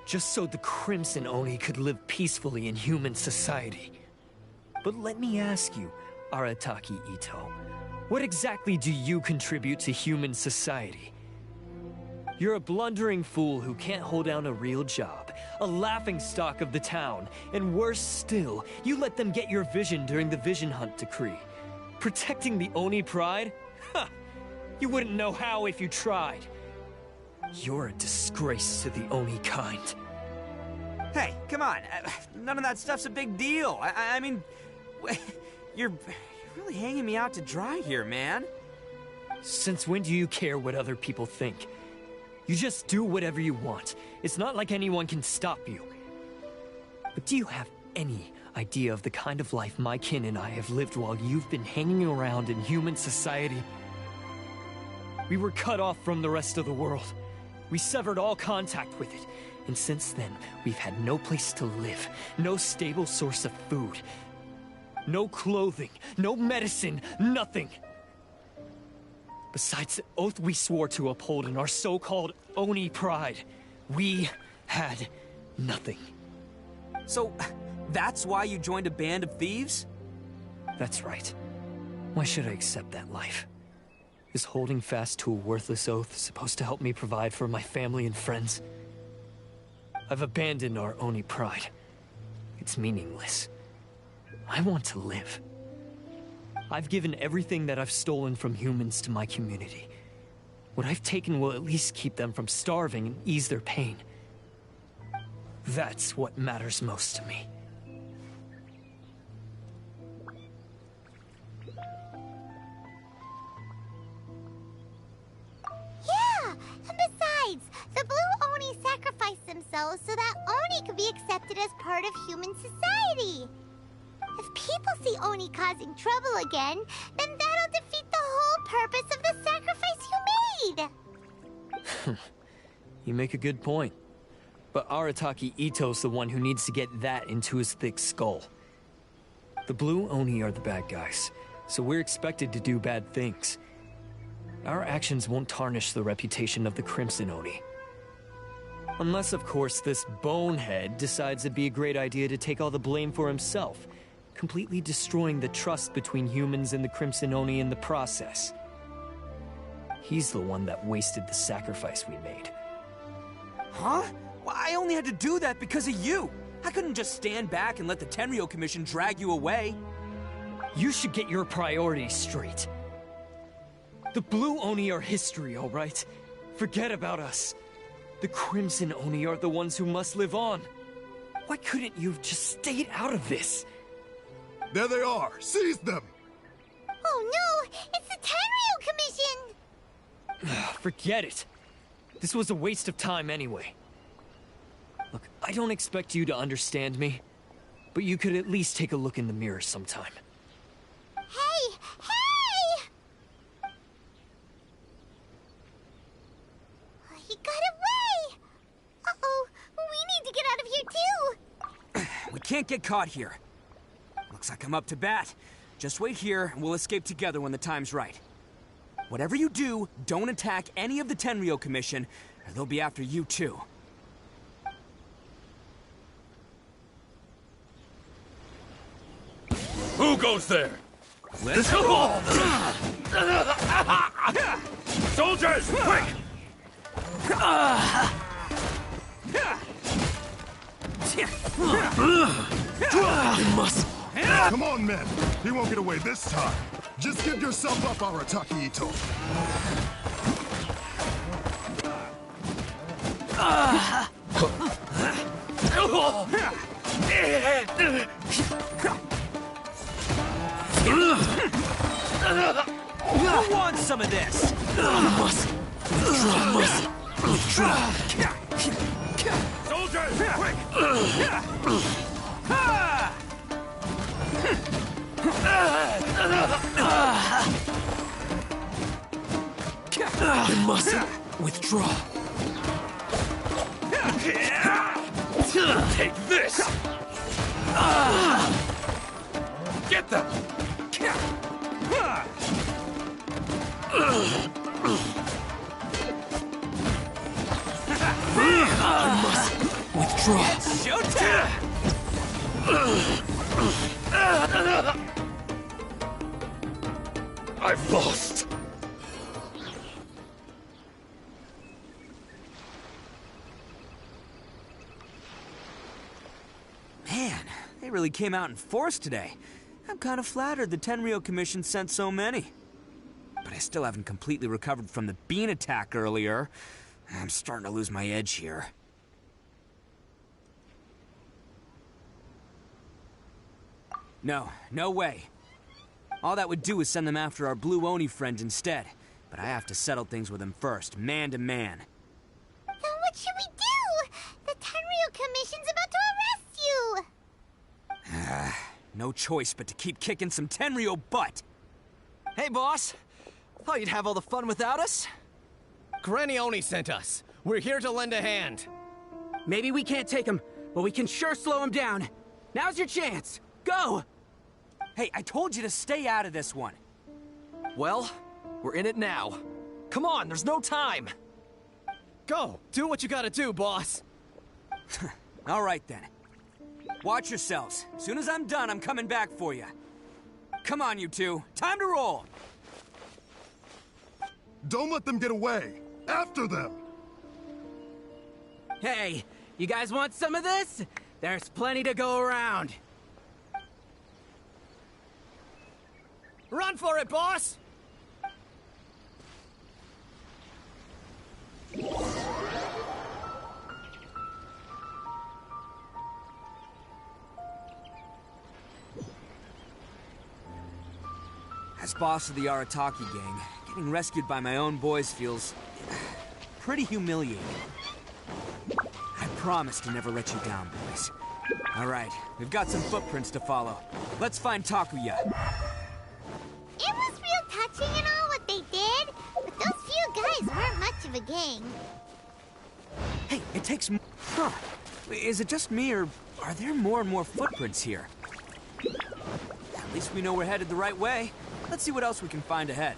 just so the Crimson Oni could live peacefully in human society. But let me ask you, Arataki Itto, what exactly do you contribute to human society? You're a blundering fool who can't hold down a real job, a laughingstock of the town, and worse still, you let them get your vision during the Vision Hunt decree. Protecting the Oni pride? Ha! You wouldn't know how if you tried. You're a disgrace to the Oni kind. Hey, come on. None of that stuff's a big deal. I mean, you're really hanging me out to dry here, man. Since when do you care what other people think? You just do whatever you want. It's not like anyone can stop you. But do you have any idea of the kind of life my kin and I have lived while you've been hanging around in human society? We were cut off from the rest of the world. We severed all contact with it. And since then, we've had no place to live, no stable source of food, no clothing, no medicine, nothing. Besides the oath we swore to uphold in our so-called Oni pride, we had nothing. So, that's why you joined a band of thieves? That's right. Why should I accept that life? Is holding fast to a worthless oath supposed to help me provide for my family and friends? I've abandoned our Oni pride. It's meaningless. I want to live. I've given everything that I've stolen from humans to my community. What I've taken will at least keep them from starving and ease their pain. That's what matters most to me. Yeah, and besides, the Blue Oni sacrificed themselves so that Oni could be accepted as part of human society. If people see Oni causing trouble again, then that'll defeat the whole purpose of the sacrifice you made! You make a good point. But Arataki Itto's the one who needs to get that into his thick skull. The Blue Oni are the bad guys, so we're expected to do bad things. Our actions won't tarnish the reputation of the Crimson Oni. Unless, of course, this bonehead decides it'd be a great idea to take all the blame for himself, completely destroying the trust between humans and the Crimson Oni in the process. He's the one that wasted the sacrifice we made. Huh? Well, I only had to do that because of you. I couldn't just stand back and let the Tenryo Commission drag you away. You should get your priorities straight. The Blue Oni are history, all right? Forget about us. The Crimson Oni are the ones who must live on. Why couldn't you have just stayed out of this? There they are! Seize them! Oh no! It's the Tenryo Commission! Forget it. This was a waste of time anyway. Look, I don't expect you to understand me, but you could at least take a look in the mirror sometime. Hey! Hey! He got away! Uh-oh, we need to get out of here too! We can't get caught here. Looks like I'm up to bat. Just wait here, and we'll escape together when the time's right. Whatever you do, don't attack any of the Tenryo Commission, or they'll be after you too. Who goes there? Let's go! Soldiers, quick! I must. Come on, men. He won't get away this time. Just give yourself up, Arataki Itto. Who wants some of this? Must withdraw. Soldiers, quick! I must withdraw. Take this! Get them! I must withdraw. Showtime! I've lost! Man, they really came out in force today. I'm kind of flattered the Tenryo Commission sent so many. But I still haven't completely recovered from the bean attack earlier. I'm starting to lose my edge here. No way. All that would do is send them after our Blue Oni friend instead. But I have to settle things with him first, man to man. Then what should we do? The Tenryo Commission's about to arrest you! No choice but to keep kicking some Tenryo butt. Hey, boss. Thought you'd have all the fun without us? Granny Oni sent us. We're here to lend a hand. Maybe we can't take him, but we can sure slow him down. Now's your chance. Go! Hey, I told you to stay out of this one. Well, we're in it now. Come on, there's no time. Go! Do what you gotta do, boss! All right, then. Watch yourselves. As soon as I'm done, I'm coming back for you. Come on, you two. Time to roll! Don't let them get away. After them. Hey, you guys want some of this? There's plenty to go around. Run for it, boss! As boss of the Arataki gang, getting rescued by my own boys feels pretty humiliating. I promise to never let you down, boys. All right, we've got some footprints to follow. Let's find Takuya. It was real touching and all what they did, but those few guys weren't much of a gang. Hey, it takes Huh. Is it just me, or are there more and more footprints here? At least we know we're headed the right way. Let's see what else we can find ahead.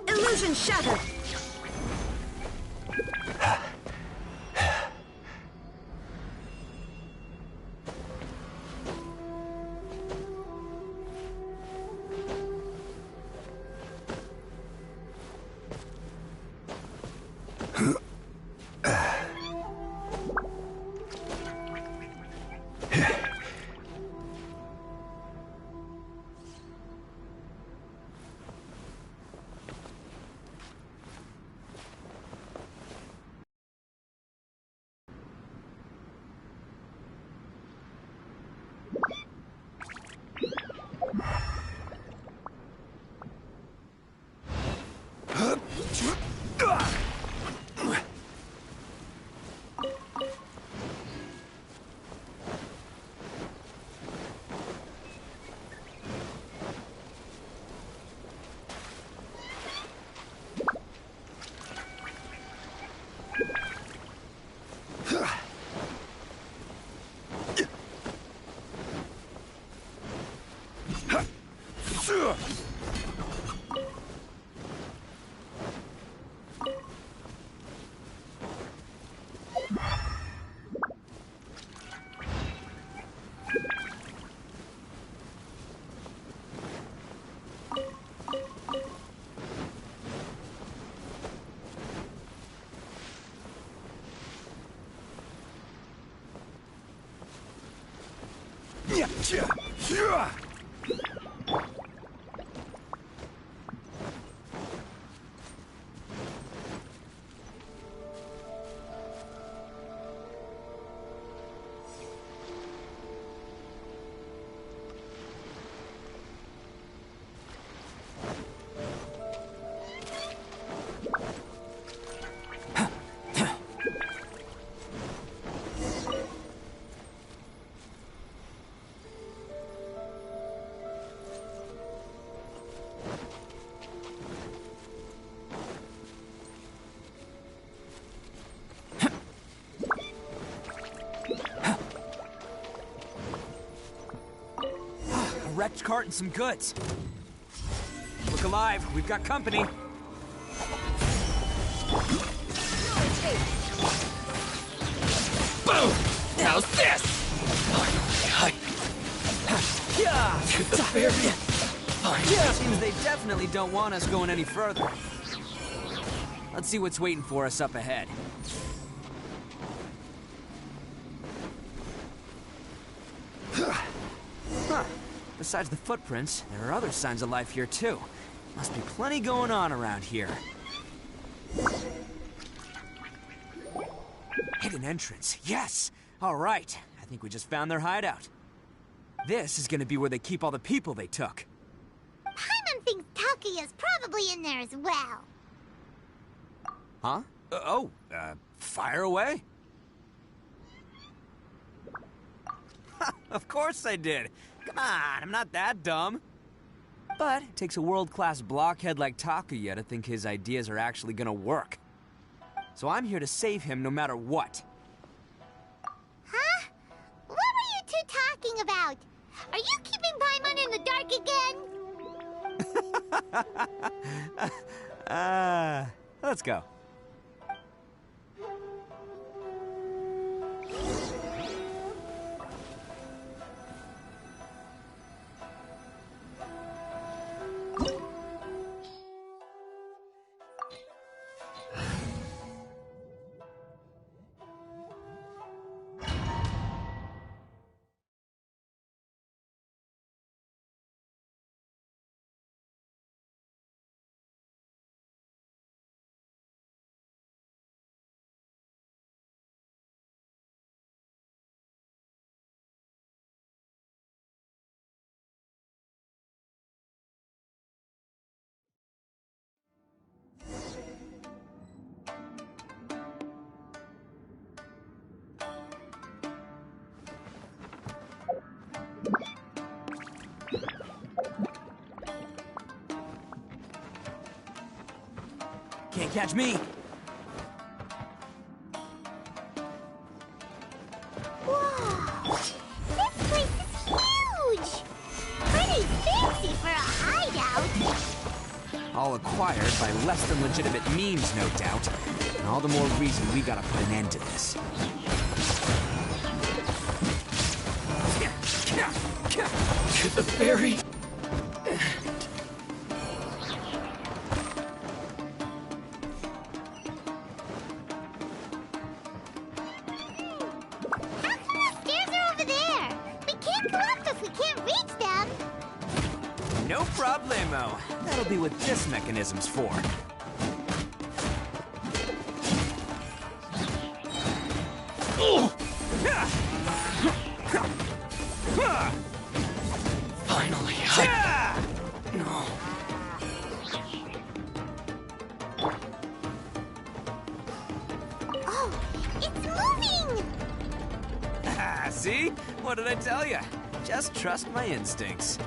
Illusion shattered! Wrecked cart and some goods. Look alive, we've got company. Boom! How's this? To the very... Seems they definitely don't want us going any further. Let's see what's waiting for us up ahead. Huh. Besides the footprints, there are other signs of life here too. Must be plenty going on around here. Hidden entrance, yes! Alright, I think we just found their hideout. This is gonna be where they keep all the people they took. Paimon thinks Takuya's probably in there as well. Huh? Fire away? Of course I did. Come on, I'm not that dumb. But it takes a world-class blockhead like Takuya to think his ideas are actually gonna work. So I'm here to save him no matter what. Huh? What were you two talking about? Are you keeping Paimon in the dark again? Let's go. Can't catch me. Whoa! This place is huge! Pretty fancy for a hideout. All acquired by less than legitimate means, no doubt. And all the more reason we gotta put an end to this. To the very... No problemo. That'll be what this mechanism's for. Finally, No. Oh, it's moving! See? What did I tell you? Just trust my instincts.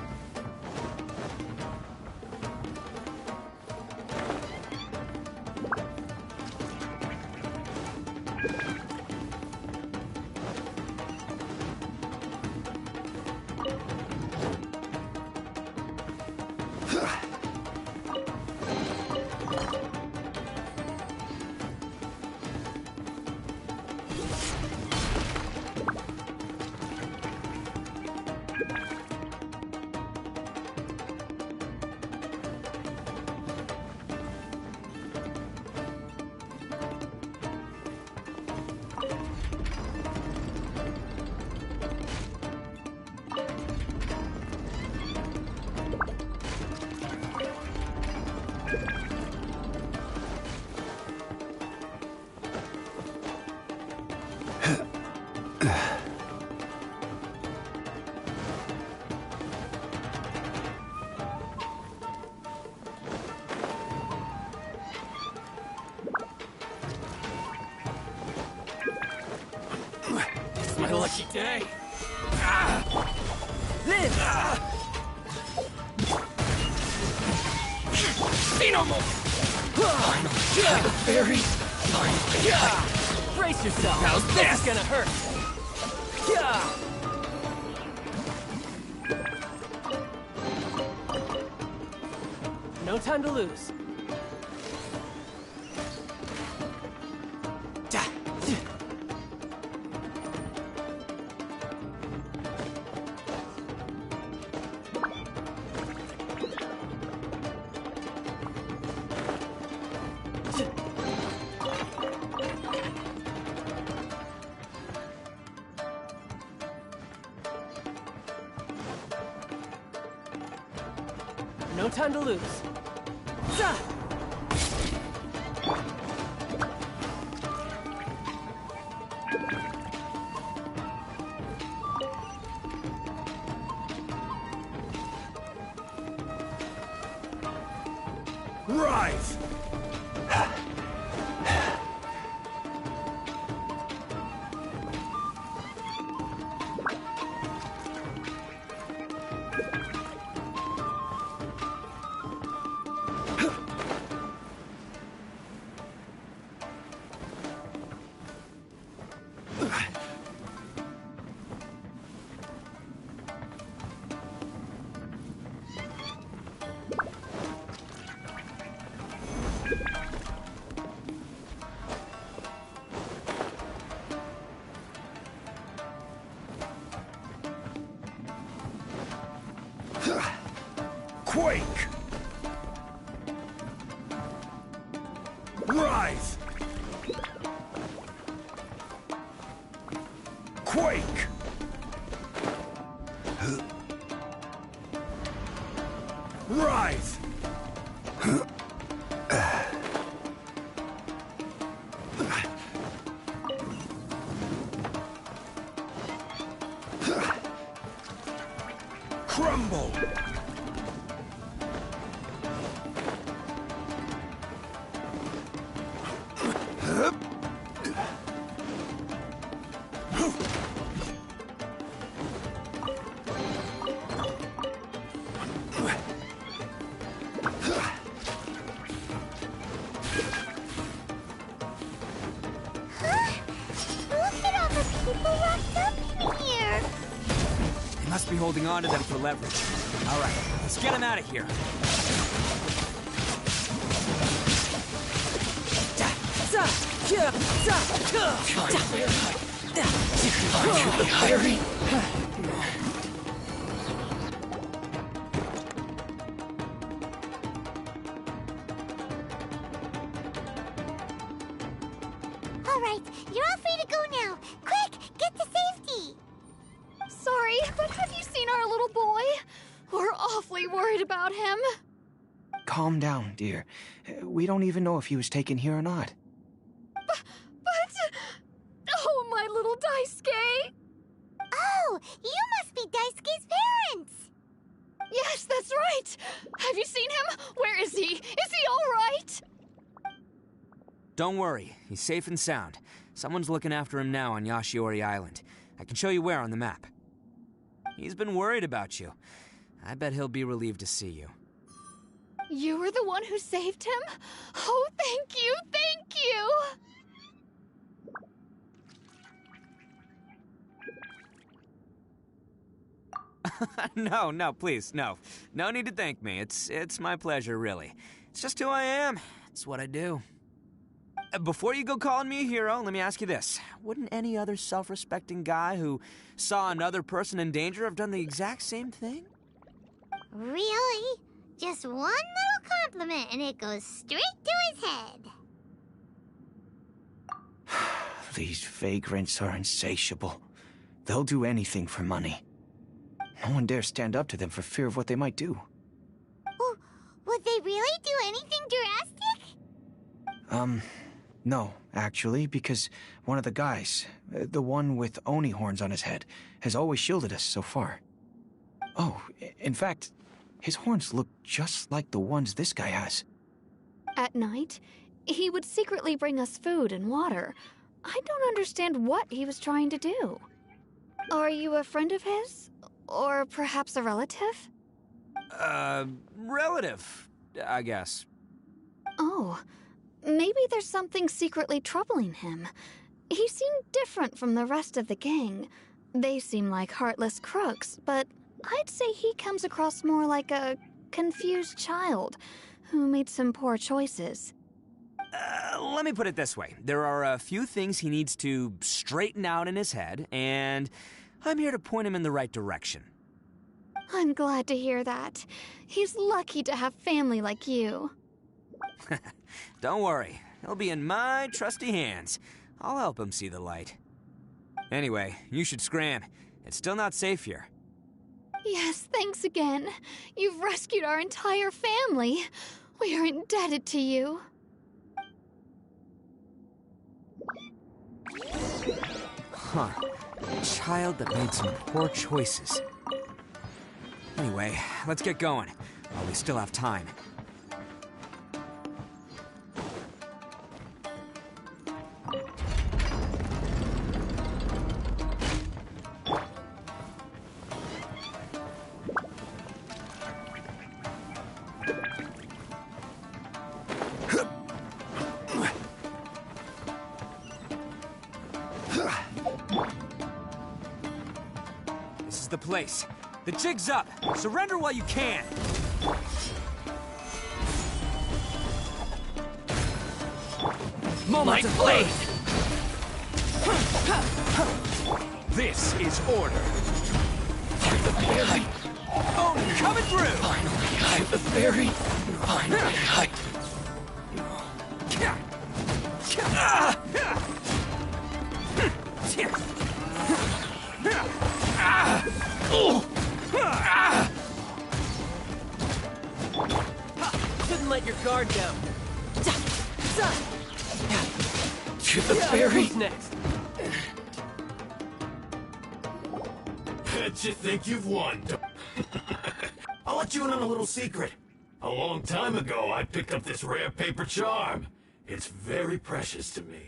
It's my lucky day. Live! See no more! Very finally. Brace yourself! How's This this? is gonna hurt! Yeah! No time to lose. No time to lose. Za! Rise! Quake! Rise! Quake! Rise! Crumble! They must be holding on to them for leverage. All right, let's get them out of here. All right, you're all free to go now. Quick, get to safety. Sorry, but have you seen our little boy? We're awfully worried about him. Calm down, dear. We don't even know if he was taken here or not. But... Oh, my little Daisuke! Oh, you must be Daisuke's parents. Yes, that's right. Have you seen him? Where is he? Is he all right? Don't worry, he's safe and sound. Someone's looking after him now on Yashiori Island. I can show you where on the map. He's been worried about you. I bet he'll be relieved to see you. You were the one who saved him? Oh, thank you, thank you! No, please, no. No need to thank me. It's my pleasure, really. It's just who I am. It's what I do. Before you go calling me a hero, let me ask you this. Wouldn't any other self-respecting guy who saw another person in danger have done the exact same thing? Really? Just one little compliment and it goes straight to his head. These vagrants are insatiable. They'll do anything for money. No one dares stand up to them for fear of what they might do. Would they really do anything drastic? No, actually, because one of the guys, the one with Oni horns on his head, has always shielded us so far. Oh, in fact, his horns look just like the ones this guy has. At night, he would secretly bring us food and water. I don't understand what he was trying to do. Are you a friend of his? Or perhaps a relative? Relative, I guess. Oh, maybe there's something secretly troubling him. He seemed different from the rest of the gang. They seem like heartless crooks, but I'd say he comes across more like a confused child who made some poor choices. Let me put it this way. There are a few things he needs to straighten out in his head, and I'm here to point him in the right direction. I'm glad to hear that. He's lucky to have family like you. Don't worry. He'll be in my trusty hands. I'll help him see the light. Anyway, you should scram. It's still not safe here. Yes, thanks again. You've rescued our entire family. We are indebted to you. Huh. A child that made some poor choices. Anyway, let's get going, while we still have time. This is the place. The jig's up. Surrender while you can. Moment of blade. This is order. The fairy. Oh, coming through. Finally, I'm the fairy. Finally, I. Couldn't let your guard down. To the fairy. Who's next? Bet you think you've won. I'll let you in on a little secret. A long time ago, I picked up this rare paper charm. It's very precious to me.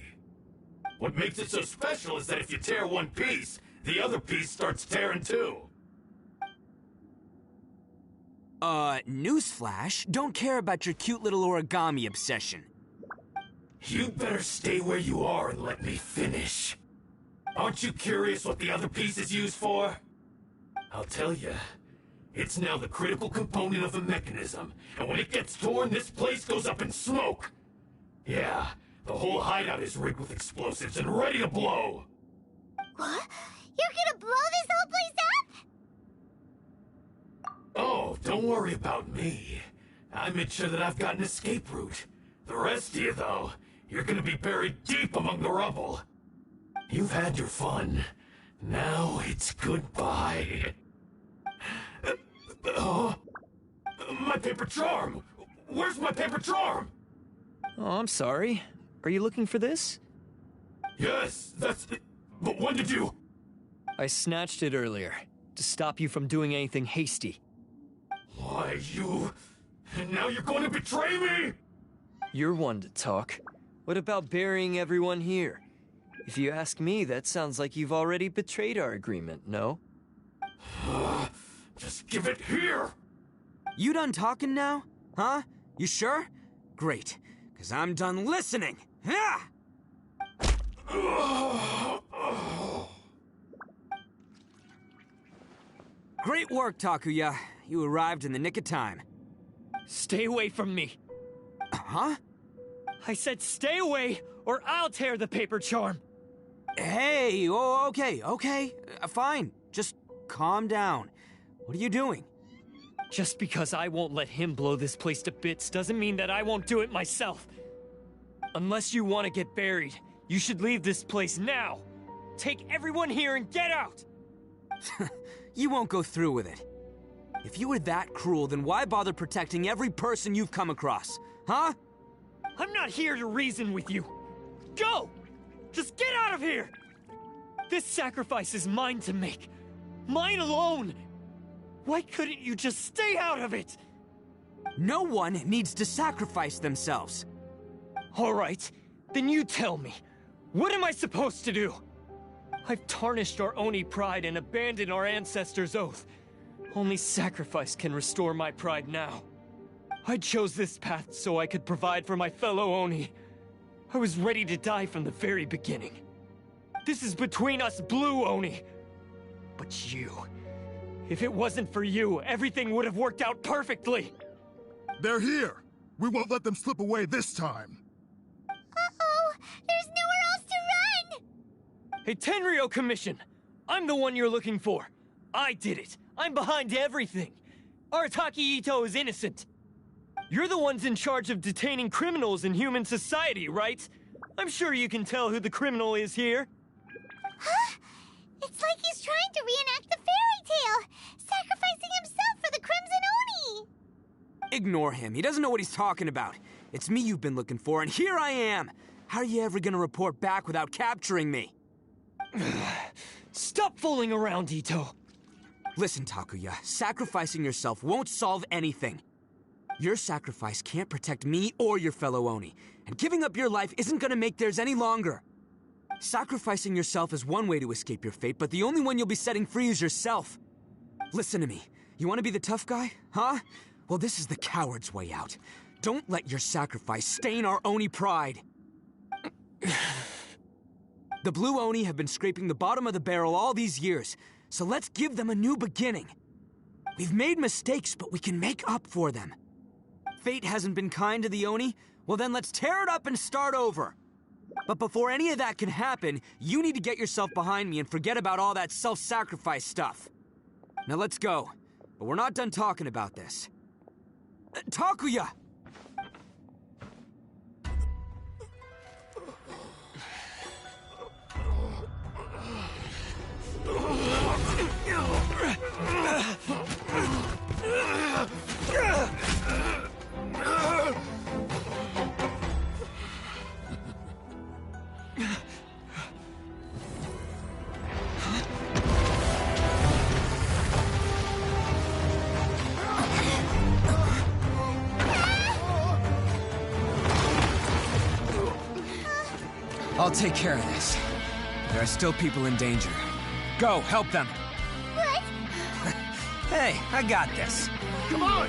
What makes it so special is that if you tear one piece, the other piece starts tearing too. Newsflash, don't care about your cute little origami obsession. You'd better stay where you are and let me finish. Aren't you curious what the other piece is used for? I'll tell you. It's now the critical component of the mechanism, and when it gets torn, this place goes up in smoke. Yeah, the whole hideout is rigged with explosives and ready to blow. What? You're gonna blow this whole place up? Oh, don't worry about me. I made sure that I've got an escape route. The rest of you, though, you're gonna be buried deep among the rubble. You've had your fun. Now it's goodbye. My paper charm! Where's my paper charm? Oh, I'm sorry. Are you looking for this? Yes, that's it. But when did you... I snatched it earlier, to stop you from doing anything hasty. Why, you... And now you're going to betray me? You're one to talk. What about burying everyone here? If you ask me, that sounds like you've already betrayed our agreement, no? Just give it here! You done talking now? Huh? You sure? Great, because I'm done listening! Ha! Great work, Takuya. You arrived in the nick of time. Stay away from me. Huh? I said stay away, or I'll tear the paper charm. Hey, oh, okay. Fine. Just calm down. What are you doing? Just because I won't let him blow this place to bits doesn't mean that I won't do it myself. Unless you want to get buried, you should leave this place now. Take everyone here and get out! You won't go through with it. If you were that cruel, then why bother protecting every person you've come across? huh? I'm not here to reason with you. Go! Just get out of here! This sacrifice is mine to make. Mine alone! Why couldn't you just stay out of it? No one needs to sacrifice themselves. All right, then you tell me. What am I supposed to do? I've tarnished our Oni pride and abandoned our ancestors' oath. Only sacrifice can restore my pride now. I chose this path so I could provide for my fellow Oni. I was ready to die from the very beginning. This is between us Blue Oni. But you... if it wasn't for you, everything would have worked out perfectly. They're here. We won't let them slip away this time. Uh-oh! There's nowhere else to run! Hey, Tenryo Commission! I'm the one you're looking for. I did it. I'm behind everything. Arataki Itto is innocent. You're the ones in charge of detaining criminals in human society, right? I'm sure you can tell who the criminal is here. Huh? It's like he's trying to reenact the fairy tale, sacrificing himself for the Crimson Oni! Ignore him. He doesn't know what he's talking about. It's me you've been looking for, and here I am! How are you ever gonna report back without capturing me? Stop fooling around, Itto. Listen, Takuya, sacrificing yourself won't solve anything. Your sacrifice can't protect me or your fellow Oni, and giving up your life isn't gonna make theirs any longer. Sacrificing yourself is one way to escape your fate, but the only one you'll be setting free is yourself. Listen to me. You want to be the tough guy, huh? Well, this is the coward's way out. Don't let your sacrifice stain our Oni pride. The Blue Oni have been scraping the bottom of the barrel all these years, so let's give them a new beginning. We've made mistakes, but we can make up for them. Fate hasn't been kind to the Oni? Well then let's tear it up and start over. But before any of that can happen, you need to get yourself behind me and forget about all that self-sacrifice stuff. Now let's go. But we're not done talking about this. Takuya! I'll take care of this. There are still people in danger. Go, help them! What? Hey, I got this. Come on!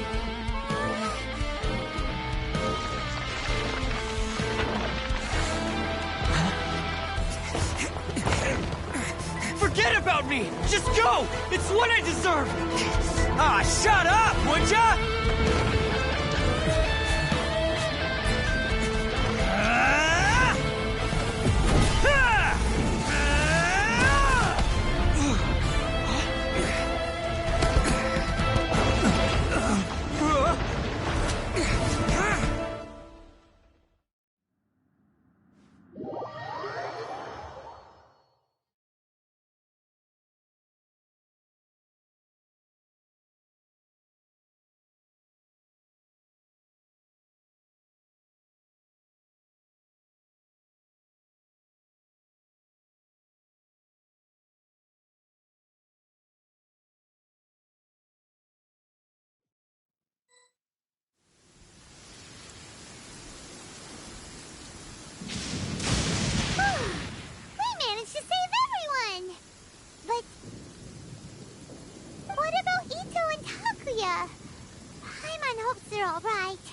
Forget about me! Just go! It's what I deserve! Ah, shut up, would ya? We managed to save everyone! But... what about Itto and Takuya? Paimon hopes they're alright.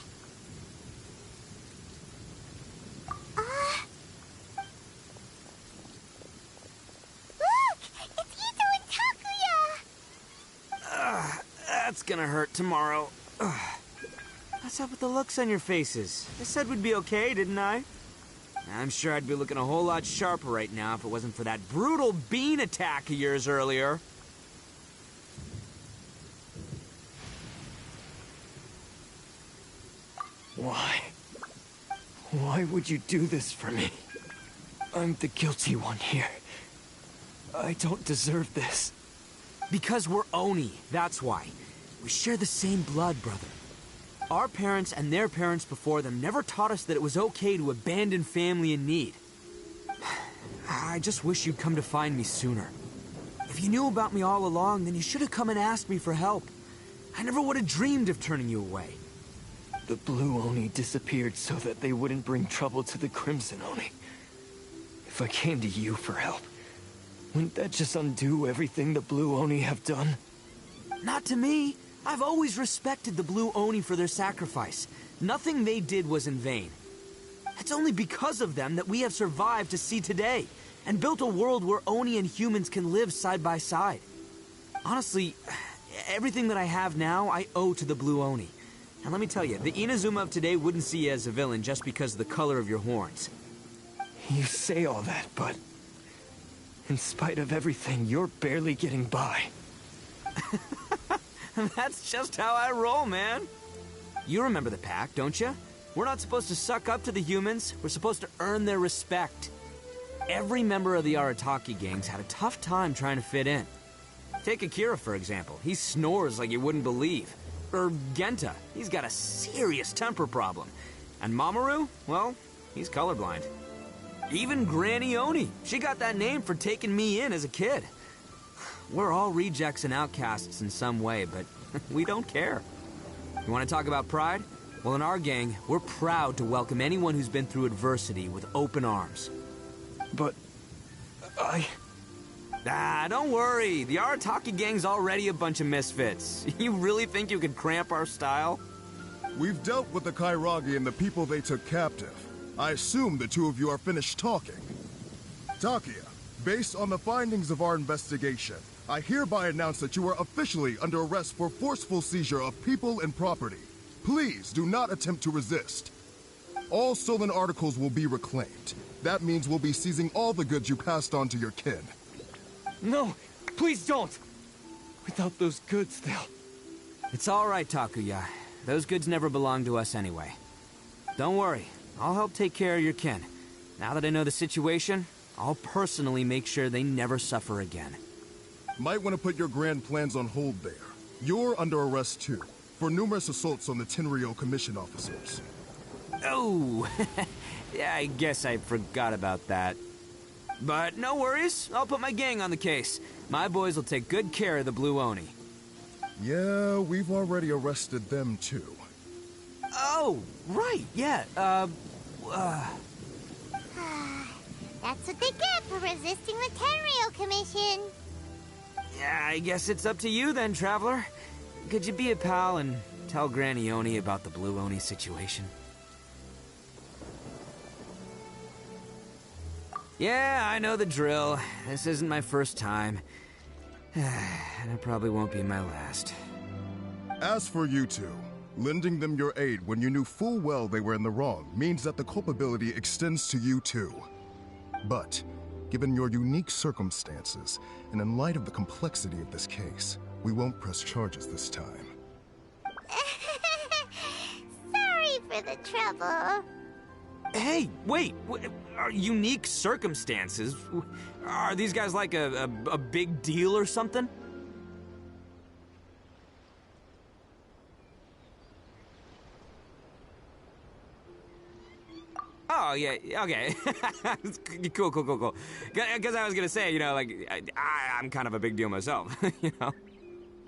Look! It's Itto and Takuya! That's gonna hurt tomorrow. What's up with the looks on your faces? I said we'd be okay, didn't I? I'm sure I'd be looking a whole lot sharper right now if it wasn't for that brutal bean attack of yours earlier. Why? Why would you do this for me? I'm the guilty one here. I don't deserve this. Because we're Oni, that's why. We share the same blood, brother. Our parents and their parents before them never taught us that it was okay to abandon family in need. I just wish you'd come to find me sooner. If you knew about me all along, then you should have come and asked me for help. I never would have dreamed of turning you away. The Blue Oni disappeared so that they wouldn't bring trouble to the Crimson Oni. If I came to you for help, wouldn't that just undo everything the Blue Oni have done? Not to me. I've always respected the Blue Oni for their sacrifice. Nothing they did was in vain. It's only because of them that we have survived to see today, and built a world where Oni and humans can live side by side. Honestly, everything that I have now, I owe to the Blue Oni. And let me tell you, the Inazuma of today wouldn't see you as a villain just because of the color of your horns. You say all that, but in spite of everything, you're barely getting by. That's just how I roll, man. You remember the pack, don't you? We're not supposed to suck up to the humans. We're supposed to earn their respect. Every member of the Arataki gangs had a tough time trying to fit in. Take Akira, for example. He snores like you wouldn't believe. Or Genta. He's got a serious temper problem. And Mamoru? Well, he's colorblind. Even Granny Oni. She got that name for taking me in as a kid. We're all rejects and outcasts in some way, but we don't care. You want to talk about pride? Well, in our gang, we're proud to welcome anyone who's been through adversity with open arms. But don't worry. The Arataki gang's already a bunch of misfits. You really think you could cramp our style? We've dealt with the Kairagi and the people they took captive. I assume the two of you are finished talking. Takia, based on the findings of our investigation, I hereby announce that you are officially under arrest for forceful seizure of people and property. Please do not attempt to resist. All stolen articles will be reclaimed. That means we'll be seizing all the goods you passed on to your kin. No, please don't. Without those goods, they'll... It's all right, Takuya. Those goods never belonged to us anyway. Don't worry. I'll help take care of your kin. Now that I know the situation, I'll personally make sure they never suffer again. Might want to put your grand plans on hold there. You're under arrest too, for numerous assaults on the Tenryo Commission officers. Oh, yeah, I guess I forgot about that. But no worries, I'll put my gang on the case. My boys will take good care of the Blue Oni. Yeah, we've already arrested them too. Oh, right, yeah, That's what they get for resisting the Tenryo Commission. Yeah, I guess it's up to you then, Traveler. Could you be a pal and tell Granny Oni about the Blue Oni situation? Yeah, I know the drill. This isn't my first time. And it probably won't be my last. As for you two, lending them your aid when you knew full well they were in the wrong means that the culpability extends to you too. But, given your unique circumstances, and in light of the complexity of this case, we won't press charges this time. Sorry for the trouble. Hey, wait, are unique circumstances? Are these guys like a big deal or something? Oh, yeah, okay. Cool. Because I was gonna say, you know, like, I'm kind of a big deal myself, you know?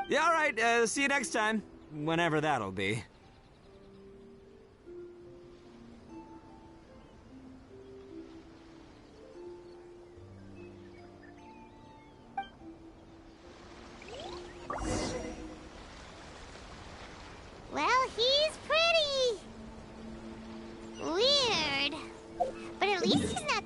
Yeah, all right, see you next time. Whenever that'll be. Well, he's pretty. Weird. But at least he's not...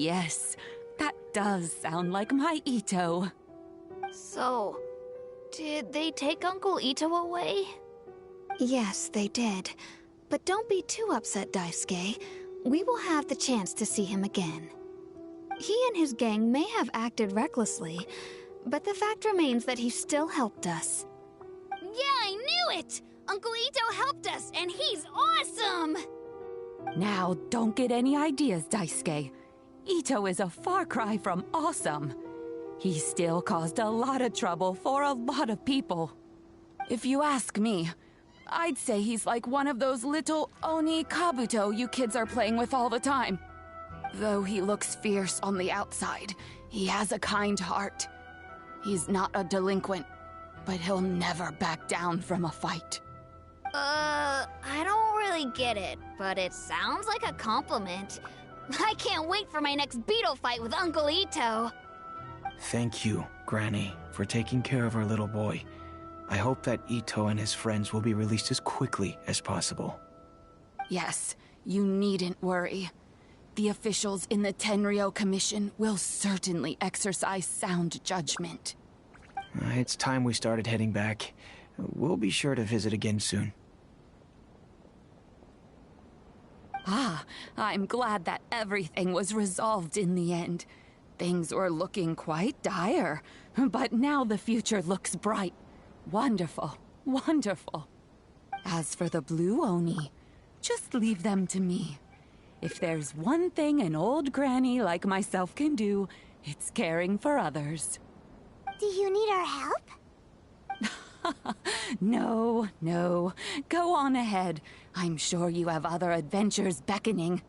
yes. That does sound like my Itto. So, did they take Uncle Itto away? Yes, they did. But don't be too upset, Daisuke. We will have the chance to see him again. He and his gang may have acted recklessly, but the fact remains that he still helped us. Yeah, I knew it! Uncle Itto helped us, and he's awesome! Now, don't get any ideas, Daisuke. Itto is a far cry from awesome. He still caused a lot of trouble for a lot of people. If you ask me, I'd say he's like one of those little Oni Kabuto you kids are playing with all the time. Though he looks fierce on the outside, he has a kind heart. He's not a delinquent, but he'll never back down from a fight. I don't really get it, but it sounds like a compliment. I can't wait for my next beetle fight with Uncle Itto. Thank you, Granny, for taking care of our little boy. I hope that Itto and his friends will be released as quickly as possible. Yes, you needn't worry. The officials in the Tenryou Commission will certainly exercise sound judgment. It's time we started heading back. We'll be sure to visit again soon. Ah, I'm glad that everything was resolved in the end. Things were looking quite dire, but now the future looks bright. Wonderful, wonderful. As for the Blue Oni, just leave them to me. If there's one thing an old granny like myself can do, it's caring for others. Do you need our help? No, no. Go on ahead. I'm sure you have other adventures beckoning.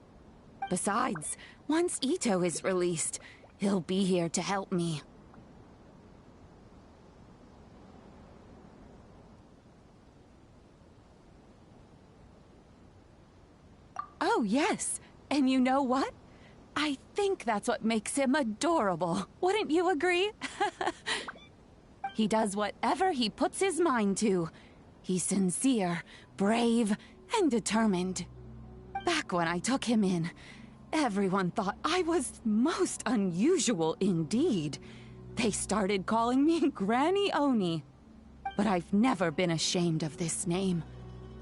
Besides, once Itto is released, he'll be here to help me. Oh, yes. And you know what? I think that's what makes him adorable. Wouldn't you agree? He does whatever he puts his mind to. He's sincere, brave, and determined. Back when I took him in, everyone thought I was most unusual indeed. They started calling me Granny Oni. But I've never been ashamed of this name.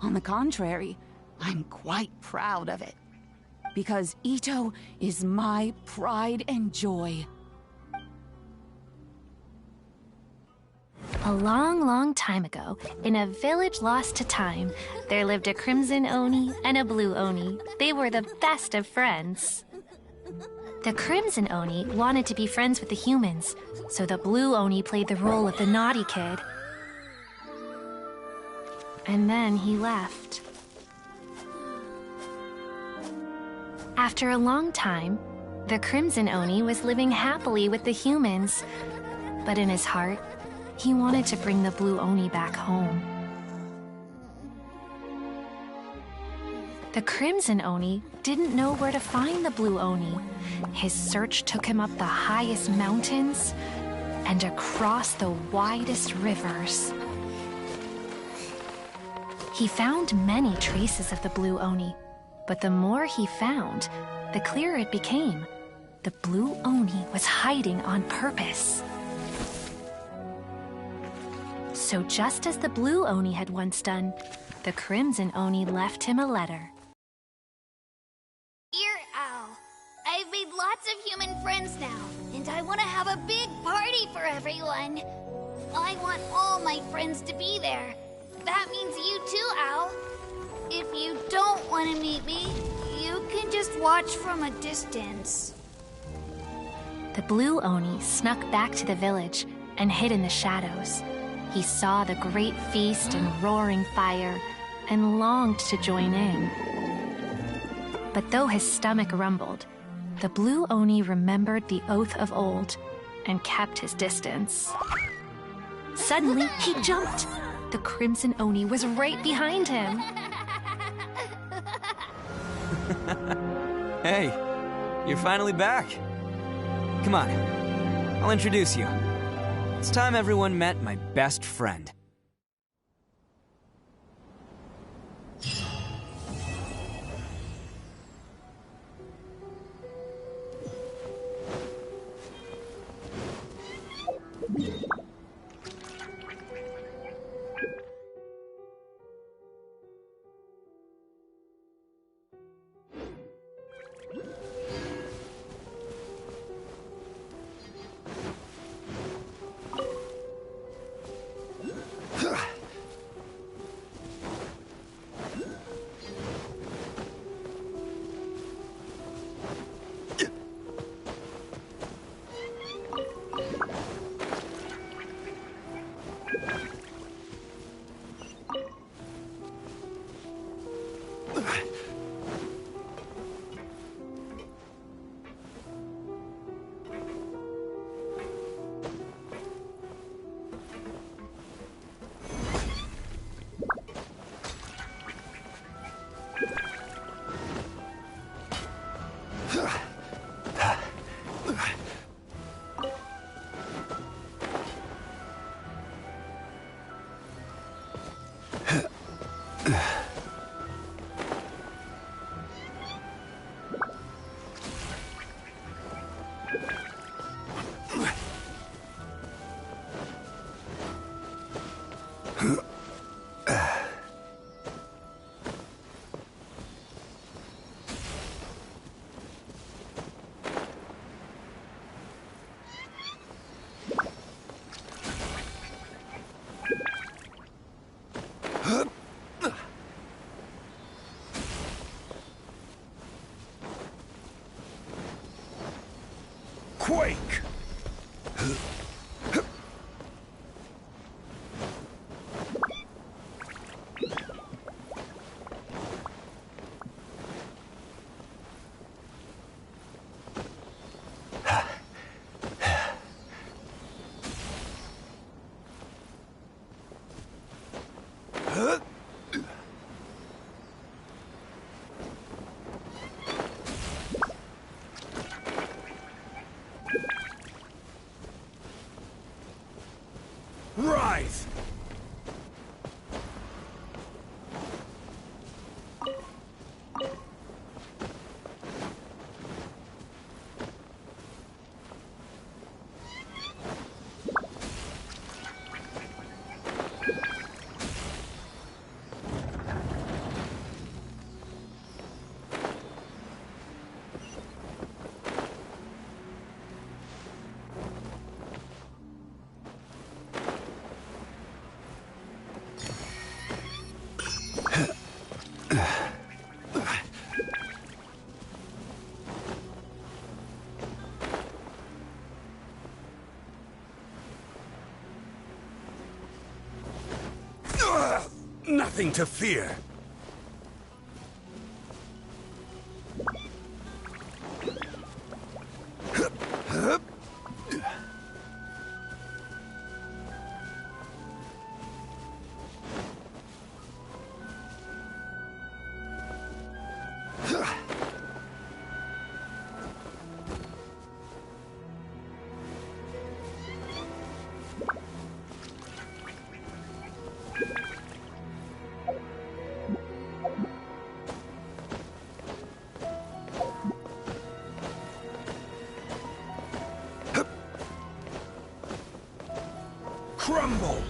On the contrary, I'm quite proud of it. Because Itto is my pride and joy. A long, long time ago, in a village lost to time, there lived a Crimson Oni and a Blue Oni. They were the best of friends. The Crimson Oni wanted to be friends with the humans, so the Blue Oni played the role of the naughty kid. And then he left. After a long time, the Crimson Oni was living happily with the humans, but in his heart, he wanted to bring the Blue Oni back home. The Crimson Oni didn't know where to find the Blue Oni. His search took him up the highest mountains and across the widest rivers. He found many traces of the Blue Oni, but the more he found, the clearer it became. The Blue Oni was hiding on purpose. So just as the Blue Oni had once done, the Crimson Oni left him a letter. Dear Owl, I've made lots of human friends now, and I want to have a big party for everyone. I want all my friends to be there. That means you too, Owl. If you don't want to meet me, you can just watch from a distance. The Blue Oni snuck back to the village and hid in the shadows. He saw the great feast and roaring fire and longed to join in. But though his stomach rumbled, the Blue Oni remembered the oath of old and kept his distance. Suddenly, he jumped. The Crimson Oni was right behind him. Hey, you're finally back. Come on, I'll introduce you. It's time everyone met my best friend. Quake! Rise! Nothing to fear. Crumble!